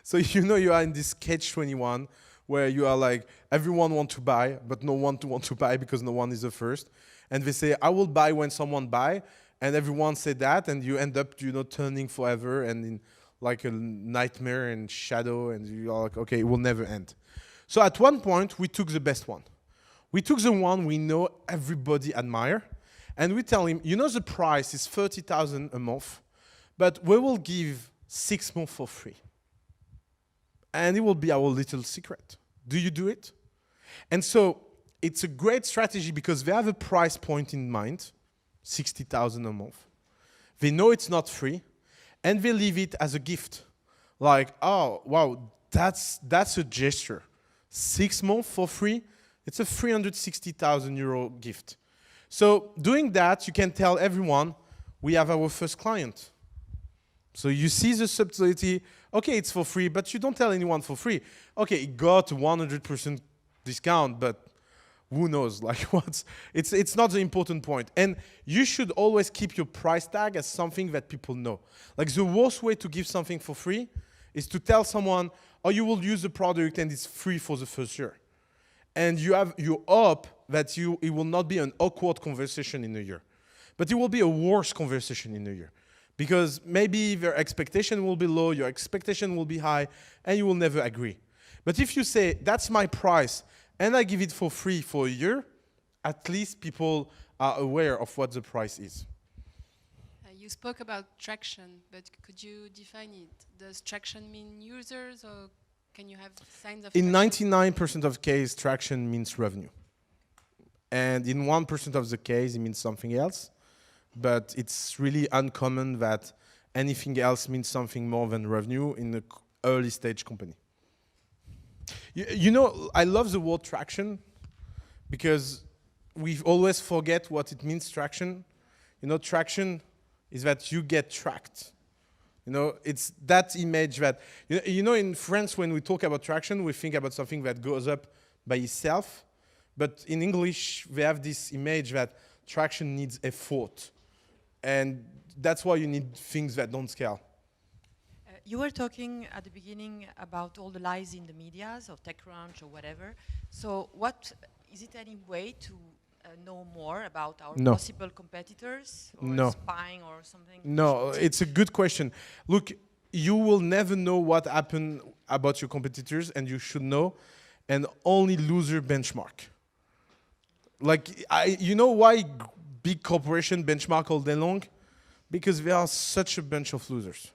So you are in this catch-21 where you are like, everyone wants to buy, but no one wants to buy because no one is the first. And they say, I will buy when someone buy, and everyone say that, and you end up turning forever and in like a nightmare and shadow, and you are like, okay, it will never end. So at one point, we took the best one. We took the one we know everybody admire, and we tell him, the price is 30,000 a month, but we will give 6 months for free. And it will be our little secret. Do you do it? And so it's a great strategy because they have a price point in mind, 60,000 a month. They know it's not free, and they leave it as a gift. Like, oh, wow, that's a gesture. 6 months for free, it's a 360,000 euro gift. So doing that, you can tell everyone, we have our first client. So you see the subtlety, okay, it's for free, but you don't tell anyone for free. Okay, it got 100% discount, but who knows, like it's not the important point. And you should always keep your price tag as something that people know. Like the worst way to give something for free is to tell someone, oh, you will use the product and it's free for the first year. And you hope that it will not be an awkward conversation in a year, but it will be a worse conversation in a year. Because maybe their expectation will be low, your expectation will be high, and you will never agree. But if you say, that's my price, and I give it for free for a year, at least people are aware of what the price is.
You spoke about traction, but could you define it? Does traction mean users, or can you have signs of
In
traction?
99% of cases, traction means revenue. And in 1% of the case, it means something else. But it's really uncommon that anything else means something more than revenue in an early stage company. I love the word traction because we always forget what it means, traction. Traction is that you get tracked. It's that image that, in France, when we talk about traction, we think about something that goes up by itself. But in English, we have this image that traction needs effort. And that's why you need things that don't scale.
You were talking at the beginning about all the lies in the medias or TechCrunch or whatever. So is it any way to know more about our possible competitors or spying or something?
No, it's a good question. Look, you will never know what happened about your competitors, and you should know, and only loser benchmark. Like, why big corporation benchmark all day long? Because they are such a bunch of losers.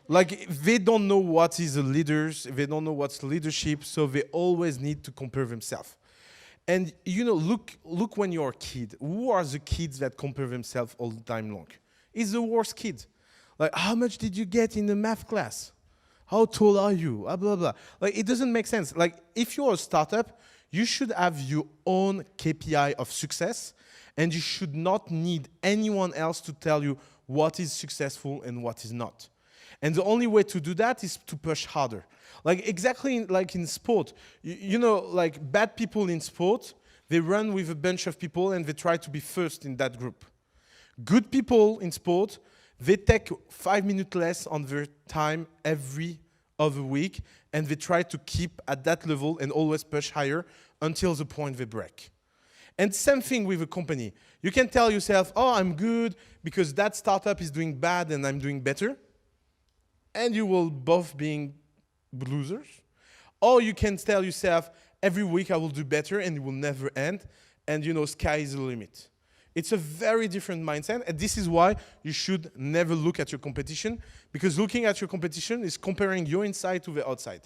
Like, they don't know what is the leaders, they don't know what's leadership, so they always need to compare themselves. And look when you're a kid. Who are the kids that compare themselves all the time long? It's the worst kid. Like, how much did you get in the math class? How tall are you? Blah, blah, blah. Like, it doesn't make sense. Like, if you're a startup, you should have your own KPI of success, and you should not need anyone else to tell you what is successful and what is not. And the only way to do that is to push harder. Like exactly like in sport, like bad people in sport, they run with a bunch of people and they try to be first in that group. Good people in sport, they take 5 minutes less on their time every other week, and they try to keep at that level and always push higher until the point they break. And same thing with a company. You can tell yourself, oh, I'm good because that startup is doing bad and I'm doing better. And you will both be losers. Or you can tell yourself, every week I will do better and it will never end. And sky is the limit. It's a very different mindset. And this is why you should never look at your competition, because looking at your competition is comparing your inside to the outside.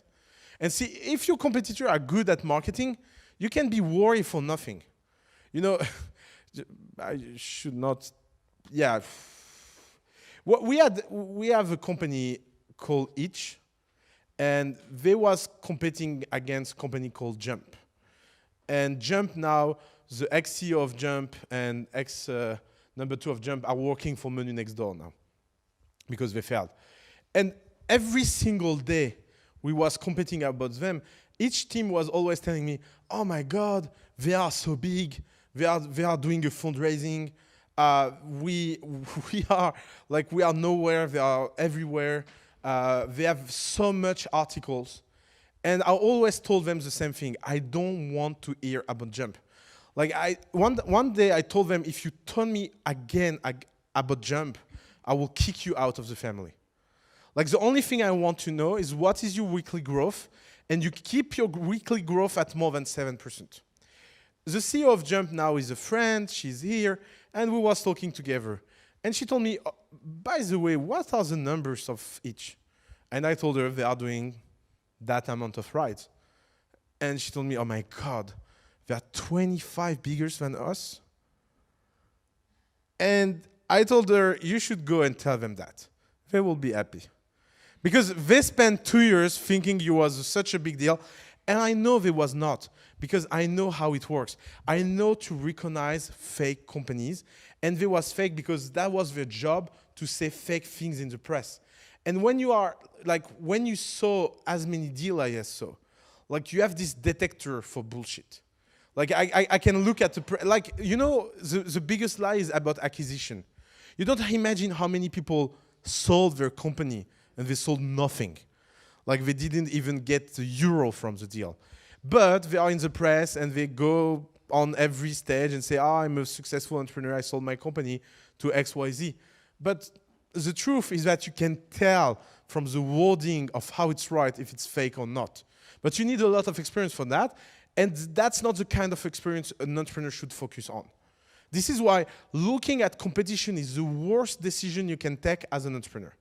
And see, if your competitors are good at marketing, you can be worried for nothing. I should not, yeah. We have a company called ENG, and they was competing against a company called Jump. And Jump now, the ex-CEO of Jump and ex-number 2 of Jump are working for Menu Next Door now because they failed. And every single day we was competing about them, each team was always telling me, oh my God, they are so big. They are doing a fundraising. We are nowhere. They are everywhere. They have so much articles. And I always told them the same thing. I don't want to hear about Jump. Like one day I told them, if you tell me again about Jump, I will kick you out of the family. Like the only thing I want to know is what is your weekly growth, and you keep your weekly growth at more than 7%. The CEO of Jump now is a friend, she's here, and we was talking together. And she told me, oh, by the way, what are the numbers of each? And I told her they are doing that amount of rides. And she told me, oh my God, they are 25 bigger than us. And I told her, you should go and tell them that. They will be happy. Because they spent 2 years thinking you was such a big deal, and I know they was not, because I know how it works. I know to recognize fake companies, and they was fake because that was their job, to say fake things in the press. And when you are, like, when you saw as many deals as I saw, like, you have this detector for bullshit. Like, I can look at like, you know, the biggest lie is about acquisition. You don't imagine how many people sold their company and they sold nothing. Like, they didn't even get the euro from the deal. But they are in the press and they go on every stage and say, oh, I'm a successful entrepreneur, I sold my company to XYZ. But the truth is that you can tell from the wording of how it's right if it's fake or not. But you need a lot of experience for that. And that's not the kind of experience an entrepreneur should focus on. This is why looking at competition is the worst decision you can take as an entrepreneur.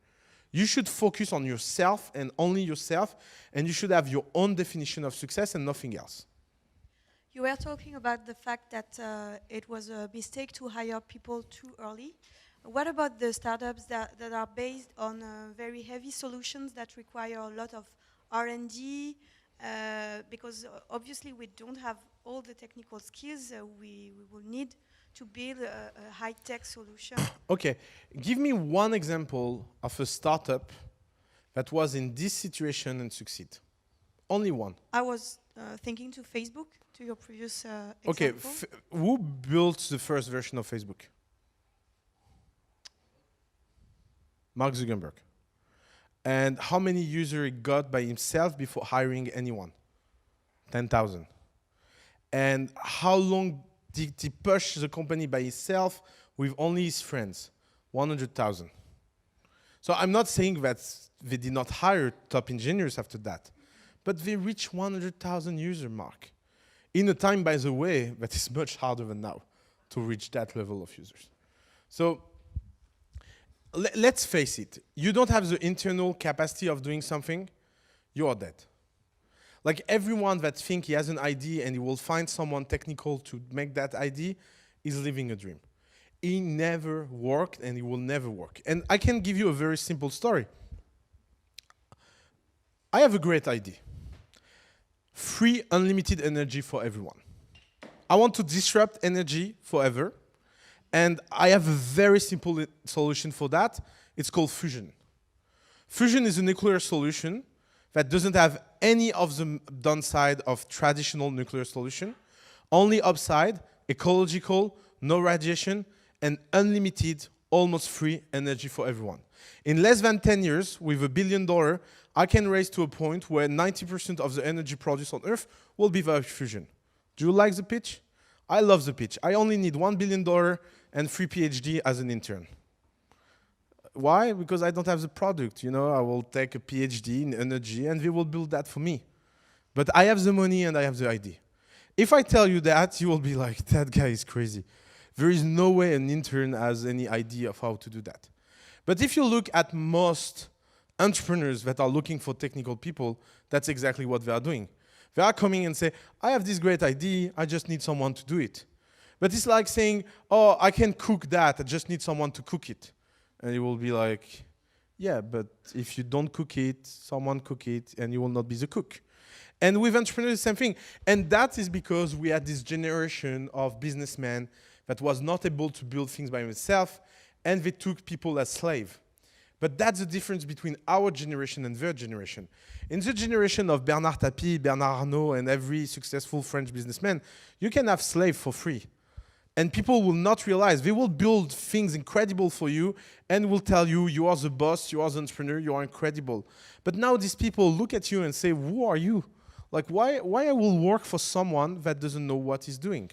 You should focus on yourself and only yourself, and you should have your own definition of success and nothing else.
You were talking about the fact that it was a mistake to hire people too early. What about the startups that are based on very heavy solutions that require a lot of R&D? Because obviously we don't have all the technical skills we will need to build a high-tech solution.
Okay, give me one example of a startup that was in this situation and succeed. Only one.
I was thinking to Facebook, to your previous example.
Okay, who built the first version of Facebook? Mark Zuckerberg. And how many users he got by himself before hiring anyone? 10,000. And how long did he push the company by himself with only his friends? 100,000. So I'm not saying that they did not hire top engineers after that, but they reached 100,000 user mark. In a time, by the way, that is much harder than now to reach that level of users. So let's face it, you don't have the internal capacity of doing something, you are dead. Like everyone that thinks he has an idea and he will find someone technical to make that idea is living a dream. He never worked and he will never work. And I can give you a very simple story. I have a great idea. Free unlimited energy for everyone. I want to disrupt energy forever. And I have a very simple solution for that. It's called fusion. Fusion is a nuclear solution that doesn't have any of the downside of traditional nuclear solution, only upside, ecological, no radiation, and unlimited, almost free energy for everyone. In less than 10 years, with $1 billion, I can raise to a point where 90% of the energy produced on Earth will be via fusion. Do you like the pitch? I love the pitch. I only need $1 billion and free PhD as an intern. Why? Because I don't have the product. You know, I will take a PhD in energy and they will build that for me. But I have the money and I have the idea. If I tell you that, you will be like, that guy is crazy. There is no way an intern has any idea of how to do that. But if you look at most entrepreneurs that are looking for technical people, that's exactly what they are doing. They are coming and say, I have this great idea, I just need someone to do it. But it's like saying, oh, I can cook that, I just need someone to cook it. And you will be like, yeah, but if you don't cook it, someone cook it, and you will not be the cook. And with entrepreneurs, the same thing. And that is because we had this generation of businessmen that was not able to build things by themselves, and they took people as slaves. But that's the difference between our generation and their generation. In the generation of Bernard Tapie, Bernard Arnault, and every successful French businessman, you can have slaves for free. And people will not realize. They will build things incredible for you and will tell you, you are the boss, you are the entrepreneur, you are incredible. But now these people look at you and say, who are you? Like, why I will work for someone that doesn't know what he's doing?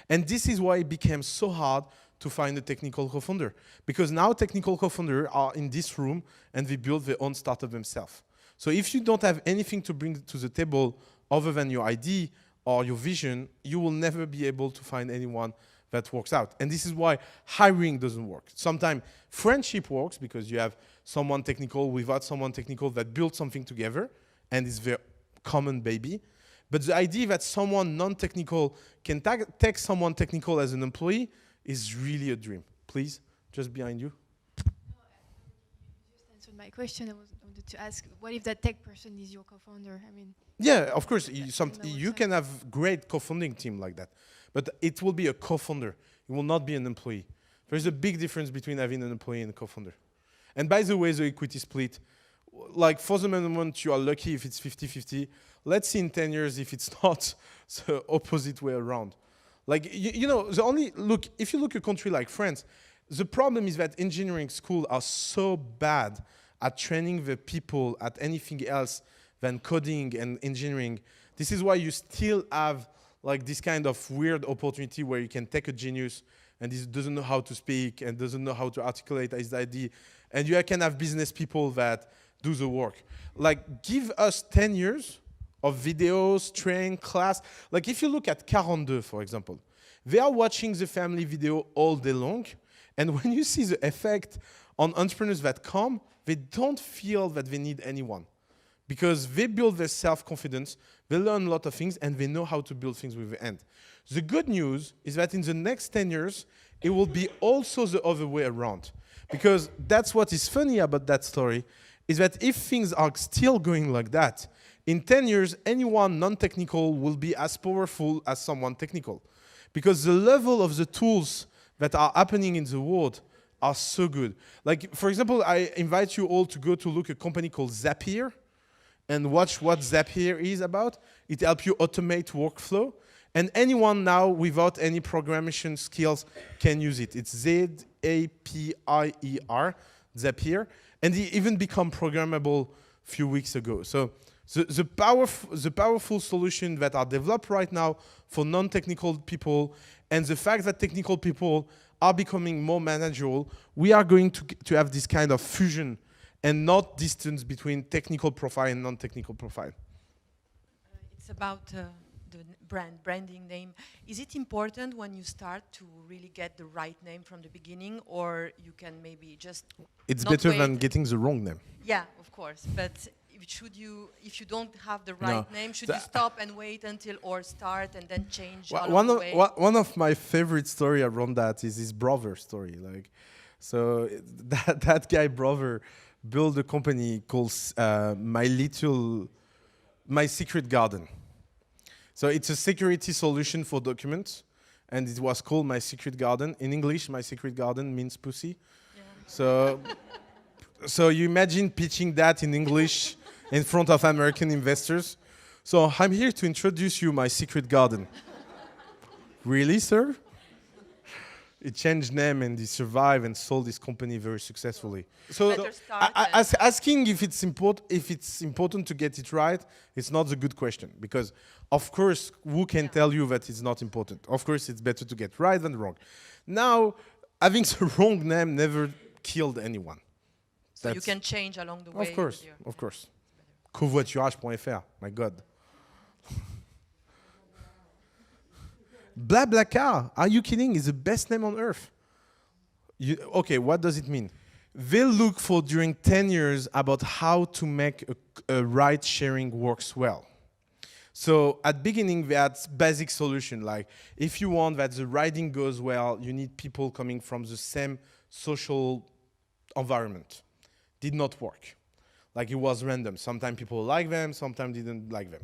And this is why it became so hard to find a technical co-founder. Because now technical co-founders are in this room and they build their own startup themselves. So if you don't have anything to bring to the table other than your idea or your vision, you will never be able to find anyone that works out. And this is why hiring doesn't work. Sometimes friendship works because you have someone technical without someone technical that built something together and is their common baby. But the idea that someone non-technical can take someone technical as an employee is really a dream. Please, just behind you.
You just answered my question. I wanted to ask, what if that tech person is your co-founder? I mean,
yeah, of course, you can have great co-founding team like that, but it will be a co-founder. It will not be an employee. There's a big difference between having an employee and a co-founder. And by the way, the equity split, like for the moment, you are lucky if it's 50-50. Let's see in 10 years if it's not the opposite way around. Like, you know, if you look at a country like France, the problem is that engineering schools are so bad at training the people at anything else than coding and engineering. This is why you still have like this kind of weird opportunity where you can take a genius and he doesn't know how to speak and doesn't know how to articulate his idea. And you can have business people that do the work. Like, give us 10 years of videos, train, class. Like, if you look at 42, for example, they are watching the family video all day long. And when you see the effect on entrepreneurs that come, they don't feel that they need anyone. Because they build their self-confidence, they learn a lot of things, and they know how to build things with the end. The good news is that in the next 10 years, it will be also the other way around. Because that's what is funny about that story, is that if things are still going like that, in 10 years, anyone non-technical will be as powerful as someone technical. Because the level of the tools that are happening in the world are so good. Like, for example, I invite you all to go to look at a company called Zapier and watch what Zapier is about. It helps you automate workflow. And anyone now without any programming skills can use it. It's Z-A-P-I-E-R, Zapier. And it even became programmable a few weeks ago. So the powerful solutions that are developed right now for non-technical people and the fact that technical people are becoming more manageable, we are going to have this kind of fusion and not distance between technical profile and non-technical profile.
It's about the branding name. Is it important when you start to really get the right name from the beginning, or you can maybe just
It's better than getting the wrong name.
Yeah, of course. But if you don't have the right name, should you stop and wait until or start and then change along the way?
One of my favorite story around that is his brother story. Like, so that guy brother built a company called My Secret Garden. So it's a security solution for documents, and it was called My Secret Garden. In English, My Secret Garden means pussy. Yeah. So you imagine pitching that in English in front of American investors. So I'm here to introduce you My Secret Garden. Really, sir? It changed name and he survived and sold his company very successfully. So asking if it's important to get it right, it's not a good question, because of course, who can tell you that it's not important? Of course, it's better to get right than wrong. Now, having the wrong name never killed anyone.
So you can change along the way.
Of course, of course. Covoiturage.fr, my God. BlaBlaCar, are you kidding? It's the best name on earth. Okay, what does it mean? They look for during 10 years about how to make a ride sharing works well. So at beginning, they had basic solution, like if you want that the riding goes well, you need people coming from the same social environment. Did not work. Like, it was random. Sometimes people like them, sometimes didn't like them.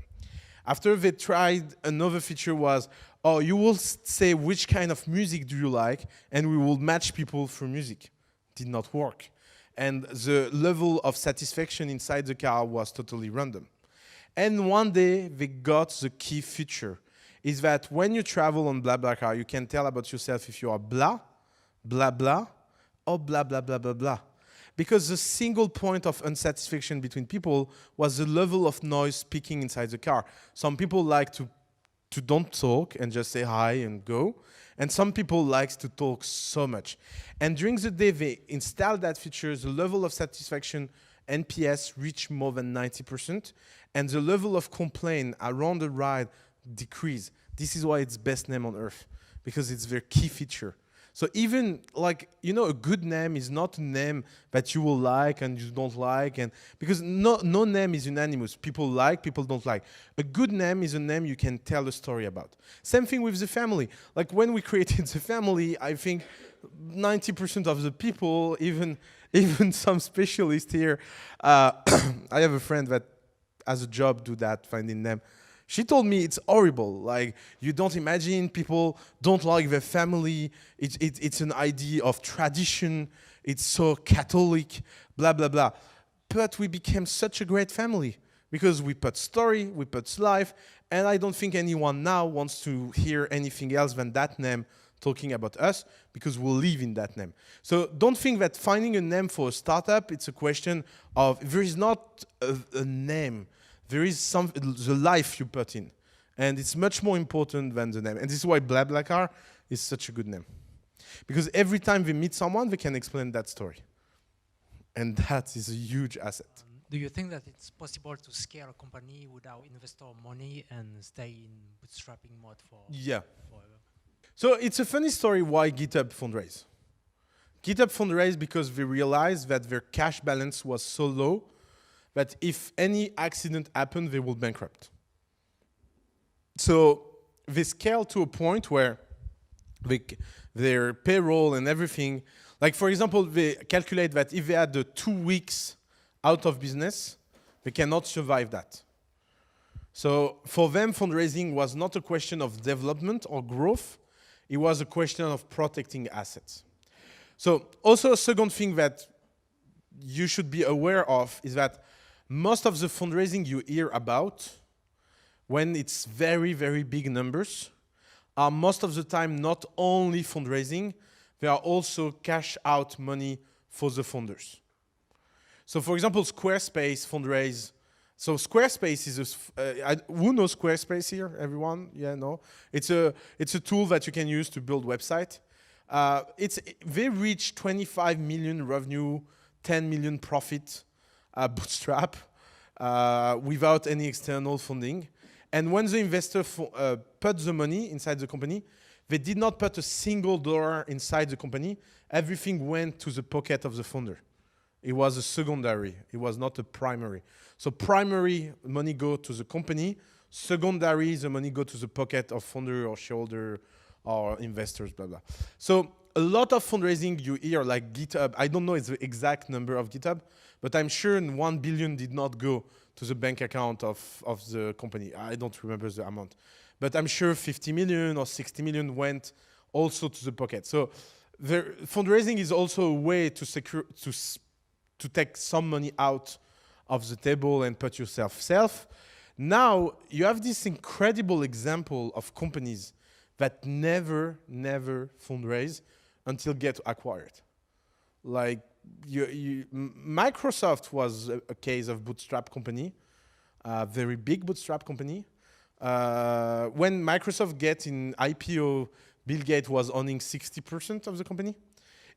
After they tried, another feature was, oh, you will say which kind of music do you like, and we will match people through music. Did not work. And the level of satisfaction inside the car was totally random. And one day they got the key feature, is that when you travel on BlaBlaCar, you can tell about yourself if you are blah, blah, blah, or blah, blah, blah, blah, blah. Because the single point of unsatisfaction between people was the level of noise speaking inside the car. Some people like to don't talk and just say hi and go. And some people like to talk so much. And during the day, they installed that feature. The level of satisfaction, NPS, reached more than 90%. And the level of complaint around the ride decreased. This is why it's best name on earth, because it's their key feature. So even like, you know, a good name is not a name that you will like and you don't like, and because no name is unanimous. People like, people don't like. A good name is a name you can tell a story about. Same thing with the family. Like when we created the family, I think 90% of the people, even some specialists here, I have a friend that has a job do that, finding them. She told me it's horrible. Like, you don't imagine, people don't like their family. It's an idea of tradition. It's so Catholic, blah, blah, blah. But we became such a great family because we put story, we put life, and I don't think anyone now wants to hear anything else than that name talking about us, because we'll live in that name. So don't think that finding a name for a startup, it's a question of, there is not a name. There is the life you put in. And it's much more important than the name. And this is why BlaBlaCar is such a good name. Because every time we meet someone, we can explain that story. And that is a huge asset.
Do you think that it's possible to scale a company without investor money and stay in bootstrapping mode for forever?
So it's a funny story why GitHub fundraise. GitHub fundraised because they realized that their cash balance was so low that if any accident happened, they will bankrupt. So they scaled to a point where their payroll and everything, like for example, they calculate that if they had 2 weeks out of business, they cannot survive that. So for them, fundraising was not a question of development or growth, it was a question of protecting assets. So also a second thing that you should be aware of is that most of the fundraising you hear about, when it's very, very big numbers, are most of the time not only fundraising, they are also cash out money for the funders. So for example, Squarespace fundraise. So Squarespace is who knows Squarespace here? Everyone? Yeah, no. It's a tool that you can use to build website. They reach 25 million revenue, 10 million profit. Bootstrap without any external funding. And when the investor put the money inside the company, they did not put a single dollar inside the company. Everything went to the pocket of the founder. It was a secondary. It was not a primary. So primary money go to the company. Secondary, the money go to the pocket of founder or shareholder or investors, blah, blah. So a lot of fundraising you hear, like GitHub, I don't know the exact number of GitHub, but I'm sure 1 billion did not go to the bank account of the company. I don't remember the amount. But I'm sure 50 million or 60 million went also to the pocket. So the fundraising is also a way to take some money out of the table and put yourself safe. Now you have this incredible example of companies that never fundraise until get acquired. Like Microsoft was a case of bootstrap company, a very big bootstrap company. When Microsoft get in IPO, Bill Gates was owning 60% of the company.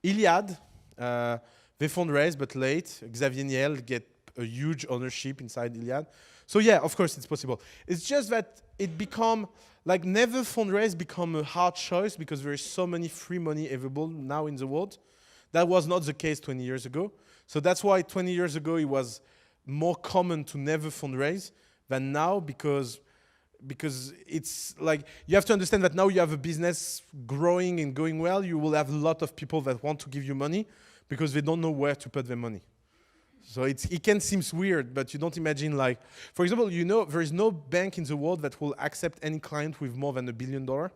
Iliad, they fundraise but late. Xavier Niel get a huge ownership inside Iliad. So yeah, of course it's possible. It's just that it become, like never fundraise become a hard choice because there is so many free money available now in the world. That was not the case 20 years ago. So that's why 20 years ago it was more common to never fundraise than now, because it's like, you have to understand that now you have a business growing and going well, you will have a lot of people that want to give you money because they don't know where to put their money. So it can seem weird, but you don't imagine, like, for example, you know, there is no bank in the world that will accept any client with more than $1 billion.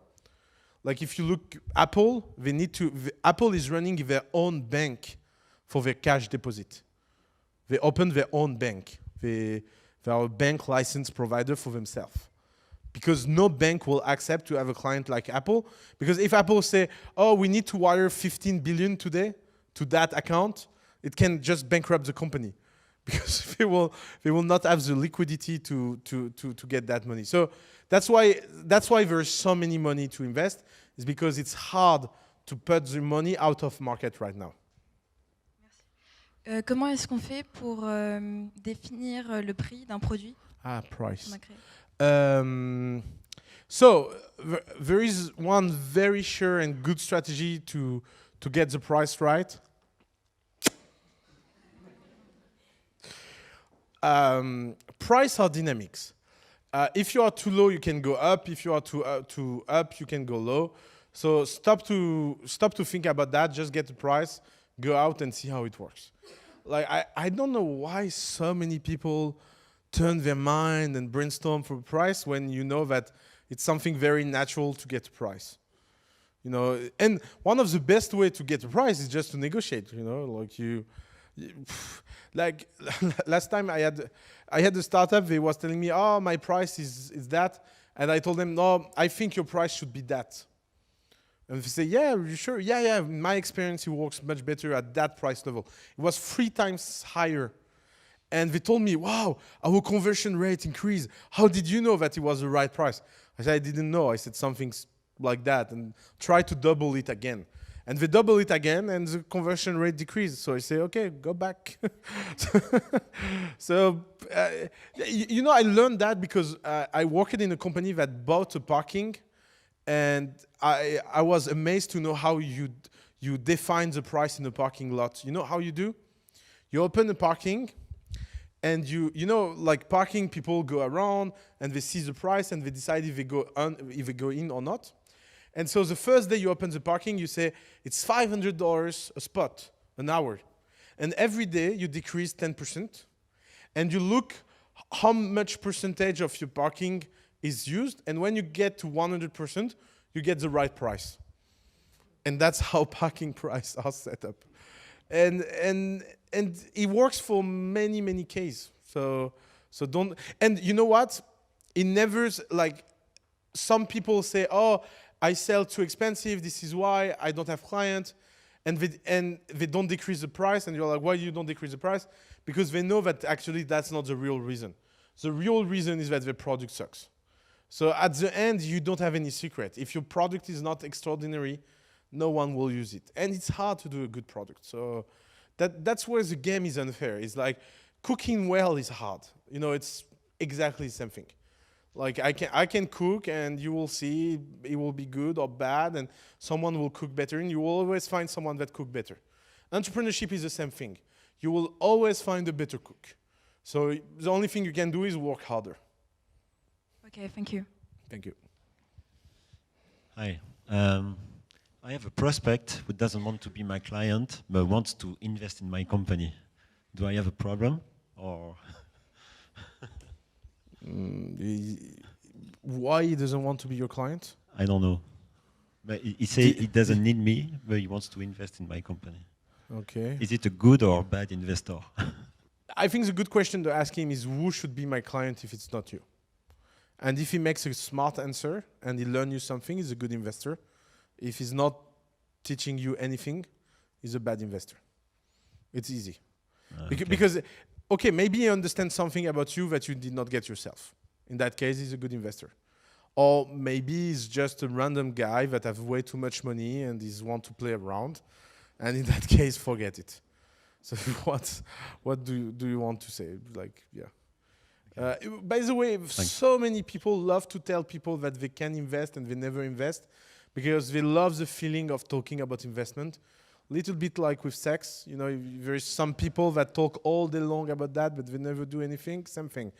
Like if you look, Apple, Apple is running their own bank for their cash deposit. They open their own bank. They are a bank license provider for themselves. Because no bank will accept to have a client like Apple. Because if Apple say, oh, we need to wire 15 billion today to that account, it can just bankrupt the company. Because they will not have the liquidity to get that money. So that's why there's so many money to invest, is because it's hard to put the money out of market right now.
Comment est-ce qu'on fait pour définir le prix d'un produit?
Price. So there is one very sure and good strategy to get the price right. Price are dynamics. If you are too low, you can go up. If you are too up, you can go low. So stop to think about that. Just get the price, go out and see how it works. Like I don't know why so many people turn their mind and brainstorm for a price when you know that it's something very natural to get a price. You know, and one of the best way to get a price is just to negotiate. You know, like last time I had a startup. They was telling me, "Oh, my price is that," and I told them, "No, I think your price should be that." And they say, "Yeah, are you sure?" Yeah. In my experience, it works much better at that price level. It was 3 times higher. And they told me, wow, our conversion rate increased. How did you know that it was the right price? I said, I didn't know. I said something like that and try to double it again. And they double it again and the conversion rate decreased. So I say, okay, go back. So, you know, I learned that because I worked in a company that bought a parking. And I was amazed to know how you define the price in a parking lot. You know how you do? You open a parking, and you know, like parking people go around and they see the price and they decide if they go in or not. And so the first day you open the parking, you say it's $500 a spot, an hour. And every day you decrease 10%, and you look how much percentage of your parking is used, and when you get to 100%, you get the right price. And that's how parking prices are set up. And it works for many cases. So don't, and you know what? It never, like, some people say, oh, I sell too expensive, this is why I don't have clients, and they don't decrease the price, and you're like, why you don't decrease the price? Because they know that actually that's not the real reason. The real reason is that the product sucks. So at the end, you don't have any secret. If your product is not extraordinary, no one will use it. And it's hard to do a good product. So that's where the game is unfair. It's like cooking well is hard. You know, it's exactly the same thing. Like I can cook and you will see it will be good or bad, and someone will cook better, and you will always find someone that cooks better. Entrepreneurship is the same thing. You will always find a better cook. So the only thing you can do is work harder.
Okay, thank you.
Thank you.
Hi. I have a prospect who doesn't want to be my client, but wants to invest in my company. Do I have a problem, or?
Why he doesn't want to be your client?
I don't know. But he says he doesn't need me, but he wants to invest in my company.
Okay.
Is it a good or bad investor?
I think the good question to ask him is, who should be my client if it's not you? And if he makes a smart answer and he learns you something, he's a good investor. If he's not teaching you anything, he's a bad investor. It's easy. Okay. Because, okay, maybe he understands something about you that you did not get yourself. In that case, he's a good investor. Or maybe he's just a random guy that has way too much money and he wants to play around. And in that case, forget it. So what do you want to say? Like, yeah. By the way, so many people love to tell people that they can invest and they never invest because they love the feeling of talking about investment. Little bit like with sex, you know, there is some people that talk all day long about that, but they never do anything. Same thing.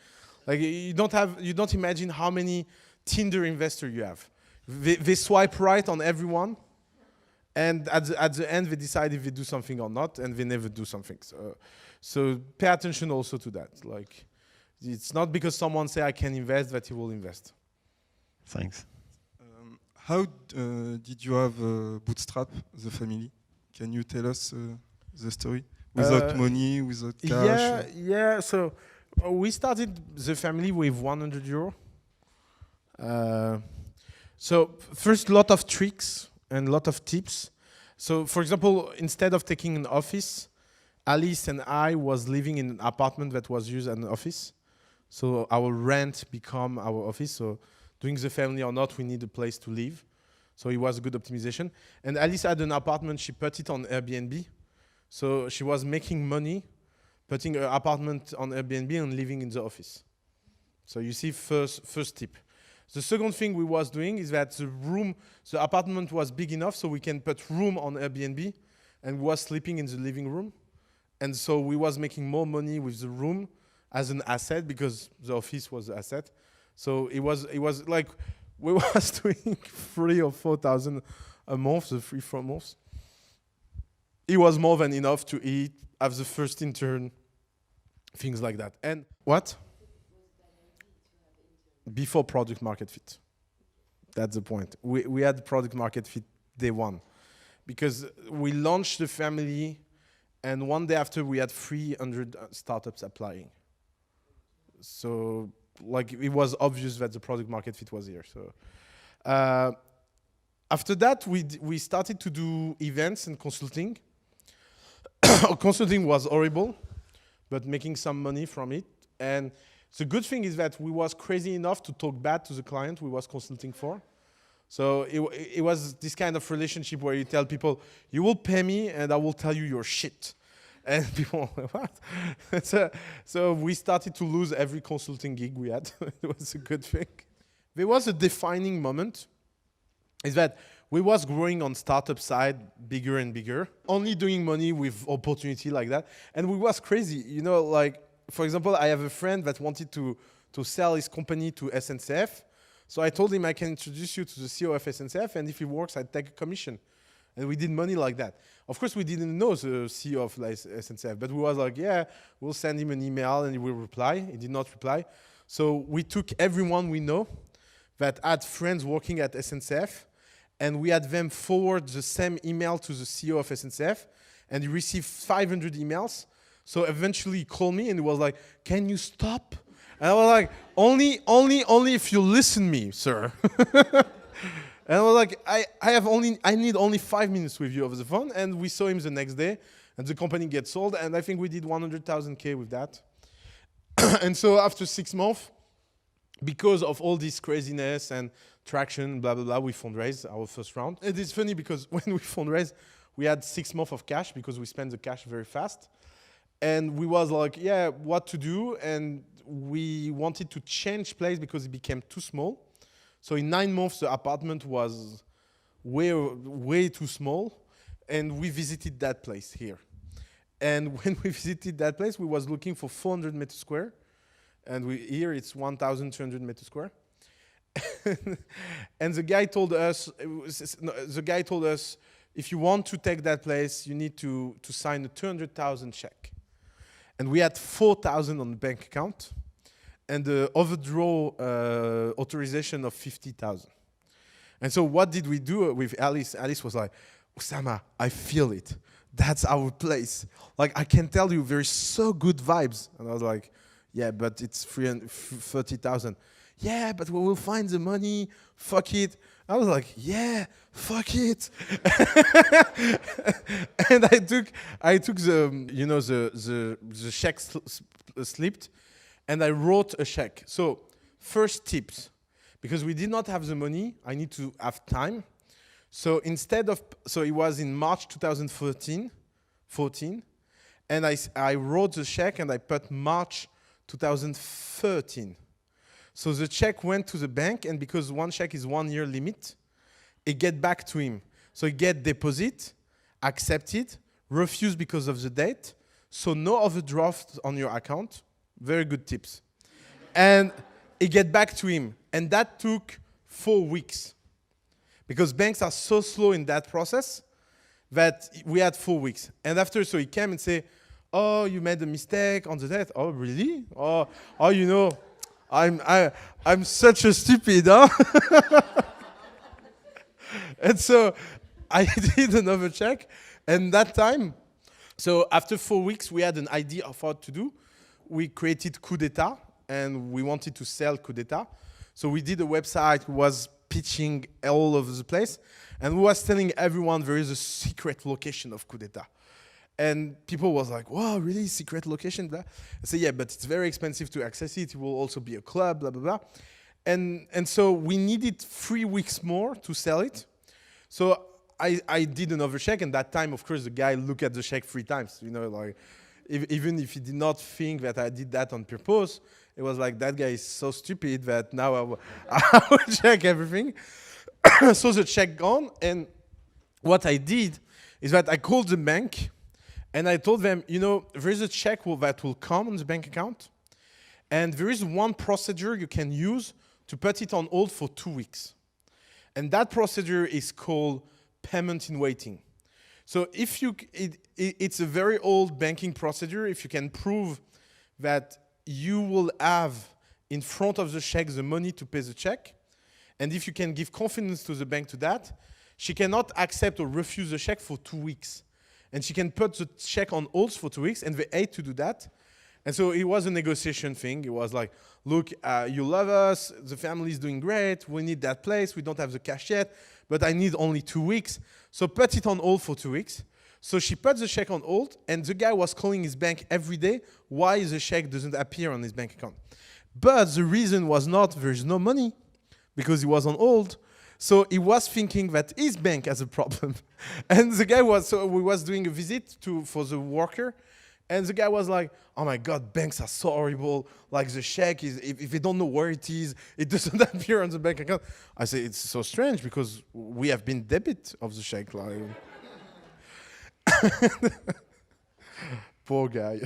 Like you don't imagine how many Tinder investors you have. They swipe right on everyone, and at the end they decide if they do something or not, and they never do something. So pay attention also to that. Like, it's not because someone say I can invest that he will invest.
Thanks.
How did you have Bootstrap, the family? Can you tell us the story? Without money, without cash?
Yeah. So we started the family with 100 euro. So first, lot of tricks and lot of tips. So for example, instead of taking an office, Alice and I was living in an apartment that was used as an office. So our rent become our office. So doing the family or not, we need a place to live. So it was a good optimization. And Alice had an apartment, she put it on Airbnb. So she was making money, putting her apartment on Airbnb and living in the office. So you see, first tip. The second thing we was doing is that the apartment was big enough so we can put room on Airbnb, and we was sleeping in the living room. And so we was making more money with the room as an asset because the office was the asset. So it was like we was doing 3,000 or 4,000 a month, the 3-4 months. It was more than enough to eat, have the first intern, things like that. And what? Before product market fit. That's the point. We had product market fit day one. Because we launched the family, and one day after we had 300 startups applying. So like it was obvious that the product market fit was here. So after that, we started to do events and consulting. Consulting was horrible, but making some money from it. And the good thing is that we was crazy enough to talk bad to the client we was consulting for. So it was this kind of relationship where you tell people, you will pay me and I will tell you your shit. And people, what? So we started to lose every consulting gig we had. It was a good thing. There was a defining moment, is that we was growing on startup side bigger and bigger, only doing money with opportunity like that. And we was crazy, you know, like, for example, I have a friend that wanted to sell his company to SNCF. So I told him I can introduce you to the CEO of SNCF, and if it works, I'd take a commission. And we did money like that. Of course, we didn't know the CEO of SNCF, but we was like, yeah, we'll send him an email and he will reply. He did not reply. So we took everyone we know that had friends working at SNCF, and we had them forward the same email to the CEO of SNCF, and he received 500 emails. So eventually he called me and he was like, can you stop? And I was like, only if you listen me, sir. And I was like, I need only 5 minutes with you over the phone. And we saw him the next day, and the company gets sold. And I think we did 100,000 K with that. And so after 6 months, because of all this craziness and traction, blah, blah, blah, we fundraised our first round. It is funny because when we fundraised, we had 6 months of cash because we spent the cash very fast. And we was like, yeah, what to do? And we wanted to change place because it became too small. So in 9 months, the apartment was way too small. And we visited that place here. And when we visited that place, we was looking for 400 meters square. And here it's 1,200 meters square. And the guy told us, if you want to take that place, you need to sign a 200,000 check. And we had 4,000 on the bank account, and the overdraw authorization of 50,000. And so what did we do with Alice? Alice was like, Oussama, I feel it. That's our place. Like, I can tell you, there's so good vibes. And I was like, yeah, but it's 30,000. Yeah, but we will find the money. Fuck it. I was like, yeah, fuck it. And I took the, you know, the check slipped, and I wrote a check. So first tips, because we did not have the money, I need to have time. So instead of, so it was in March 2014, and I wrote the check and I put March 2013. So the check went to the bank, and because one check is 1 year limit, it get back to him. So he get deposit, accepted, refused because of the date, so no overdraft on your account. Very good tips. And it get back to him. And that took 4 weeks. Because banks are so slow in that process that we had 4 weeks. And after, so he came and say, oh, you made a mistake on the date. Oh, really? Oh, you know, I'm such a stupid, huh? And so I did another check, and that time So after 4 weeks, we had an idea of what to do. We created koudetat, and we wanted to sell koudetat. So we did a website, was pitching all over the place, and we was telling everyone there is a secret location of koudetat. And people was like, wow, really, secret location? Blah. I say, yeah, but it's very expensive to access it. It will also be a club, blah, blah, blah. And so we needed 3 weeks more to sell it. So I did another check, and that time, of course, the guy looked at the check 3 times. You know, like, even if he did not think that I did that on purpose, it was like, that guy is so stupid that now I will check everything. So the check gone, and what I did is that I called the bank, and I told them, you know, there is a check that will come on the bank account, and there is one procedure you can use to put it on hold for 2 weeks. And that procedure is called payment in waiting. So if it's a very old banking procedure. If you can prove that you will have in front of the check the money to pay the check, and if you can give confidence to the bank to that, she cannot accept or refuse the check for 2 weeks. And she can put the check on hold for 2 weeks, and they hate to do that. And so it was a negotiation thing. It was like, look, you love us, the family is doing great, we need that place, we don't have the cash yet, but I need only 2 weeks. So put it on hold for 2 weeks. So she put the check on hold, and the guy was calling his bank every day why the check doesn't appear on his bank account. But the reason was not there's no money, because he was on hold. So he was thinking that his bank has a problem. And the guy was, so we was doing a visit for the worker, and the guy was like, oh my God, banks are so horrible. Like the check is, if they don't know where it is, it doesn't appear on the bank account. I say, it's so strange because we have been debit of the check. Like. Poor guy.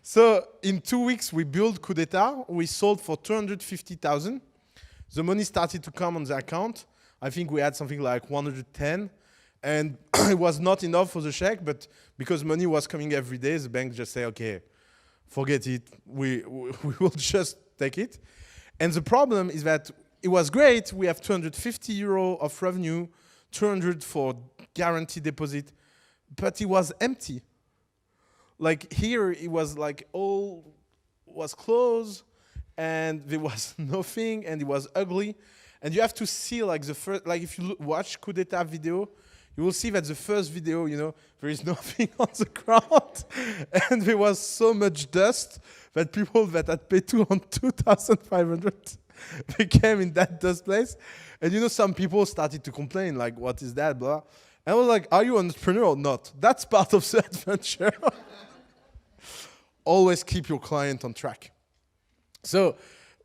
So in 2 weeks, we built koudetat. We sold for 250,000. The money started to come on the account. I think we had something like 110. And it was not enough for the check, but because money was coming every day, the bank just said, okay, forget it. We will just take it. And the problem is that it was great. We have 250 euro of revenue, 200 for guaranteed deposit, but it was empty. Like here, it was like all was closed, and there was nothing, and it was ugly. And you have to see like the first, like if you watch koudetat video, you will see that the first video, you know, there is nothing on the ground, and there was so much dust that people that had paid 2,500 they came in that dust place. And you know, some people started to complain, like, what is that, blah. And I was like, are you an entrepreneur or not? That's part of the adventure. Always keep your client on track. So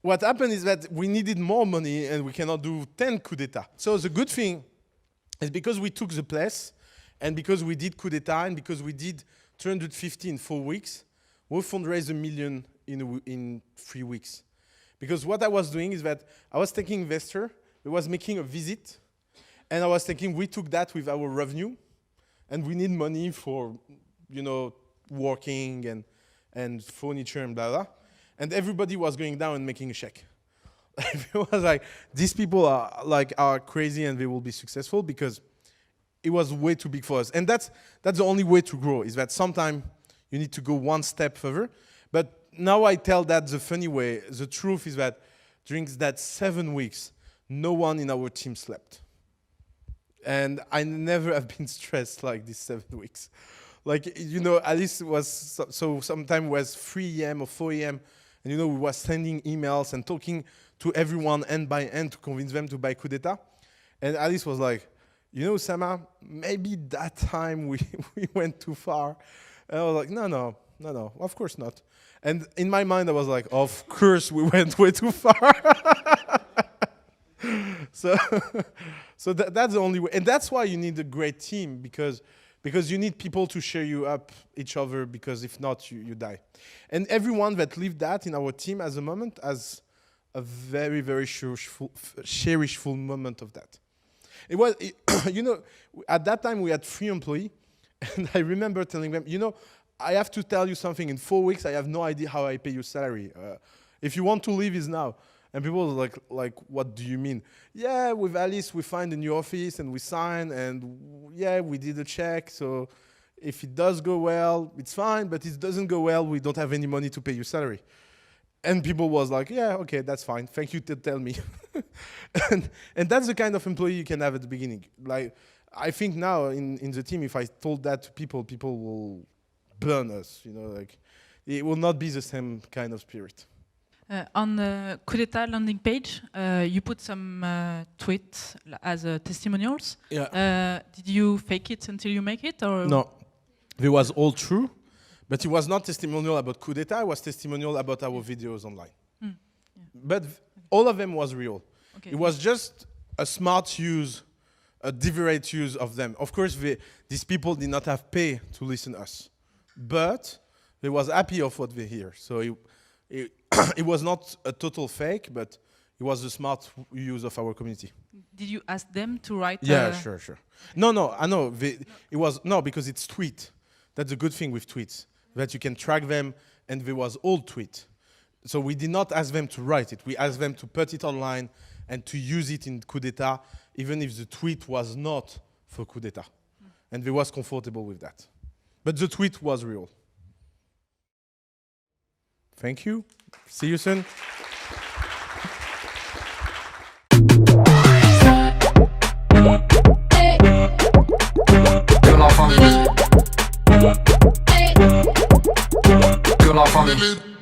what happened is that we needed more money, and we cannot do 10 koudetat. So the good thing is because we took the place, and because we did koudetat, and because we did 250 in 4 weeks, we fundraised $1 million in 3 weeks. Because what I was doing is that I was taking investor, I was making a visit, and I was thinking we took that with our revenue, and we need money for, you know, working and furniture and blah, blah. And everybody was going down and making a check. It was like, these people are crazy and they will be successful, because it was way too big for us. And that's the only way to grow, is that sometimes you need to go one step further. But now I tell that the funny way. The truth is that during that 7 weeks, no one in our team slept. And I never have been stressed like these 7 weeks. Like, you know, Alice was, so sometimes it was 3 a.m. or 4 a.m. And, you know, we were sending emails and talking to everyone end by end to convince them to buy koudetat. And Alice was like, you know, OUSSAMA, maybe that time we went too far. And I was like, no, of course not. And in my mind, I was like, of course we went way too far. So that's the only way. And that's why you need a great team, because you need people to cheer you up each other, because if not, you die. And everyone that lived that in our team at the moment has a very, very cherishful moment of that. It was, you know, at that time we had 3 employees, and I remember telling them, you know, I have to tell you something. In 4 weeks, I have no idea how I pay your salary. If you want to leave, is now. And people were like, what do you mean? Yeah, with Alice, we find a new office, and we sign, and yeah, we did a check. So If it does go well, it's fine, but if it doesn't go well, we don't have any money to pay your salary. And people was like, yeah, okay, that's fine. Thank you to tell me. and that's the kind of employee you can have at the beginning. Like, I think now in the team, if I told that to people, people will burn us. You know, like it will not be the same kind of spirit.
On the koudetat landing page, you put some tweets as testimonials.
Yeah.
Did you fake it until you make it, or
no? It was all true. But it was not testimonial about koudetat, it was testimonial about our videos online.
Yeah.
But all of them was real.
Okay.
It was just a smart use, a deliberate use of them. Of course, these people did not have pay to listen to us. But they was happy of what they hear. So it was not a total fake, but it was a smart use of our community.
Did you ask them to write?
Yeah, sure. No, I know. It was, no, because it's tweet. That's a good thing with tweets, that you can track them, and there was old tweet. So we did not ask them to write it. We asked them to put it online and to use it in koudetat, even if the tweet was not for koudetat. And they was comfortable with that. But the tweet was real. Thank you. See you soon.
Que la famille.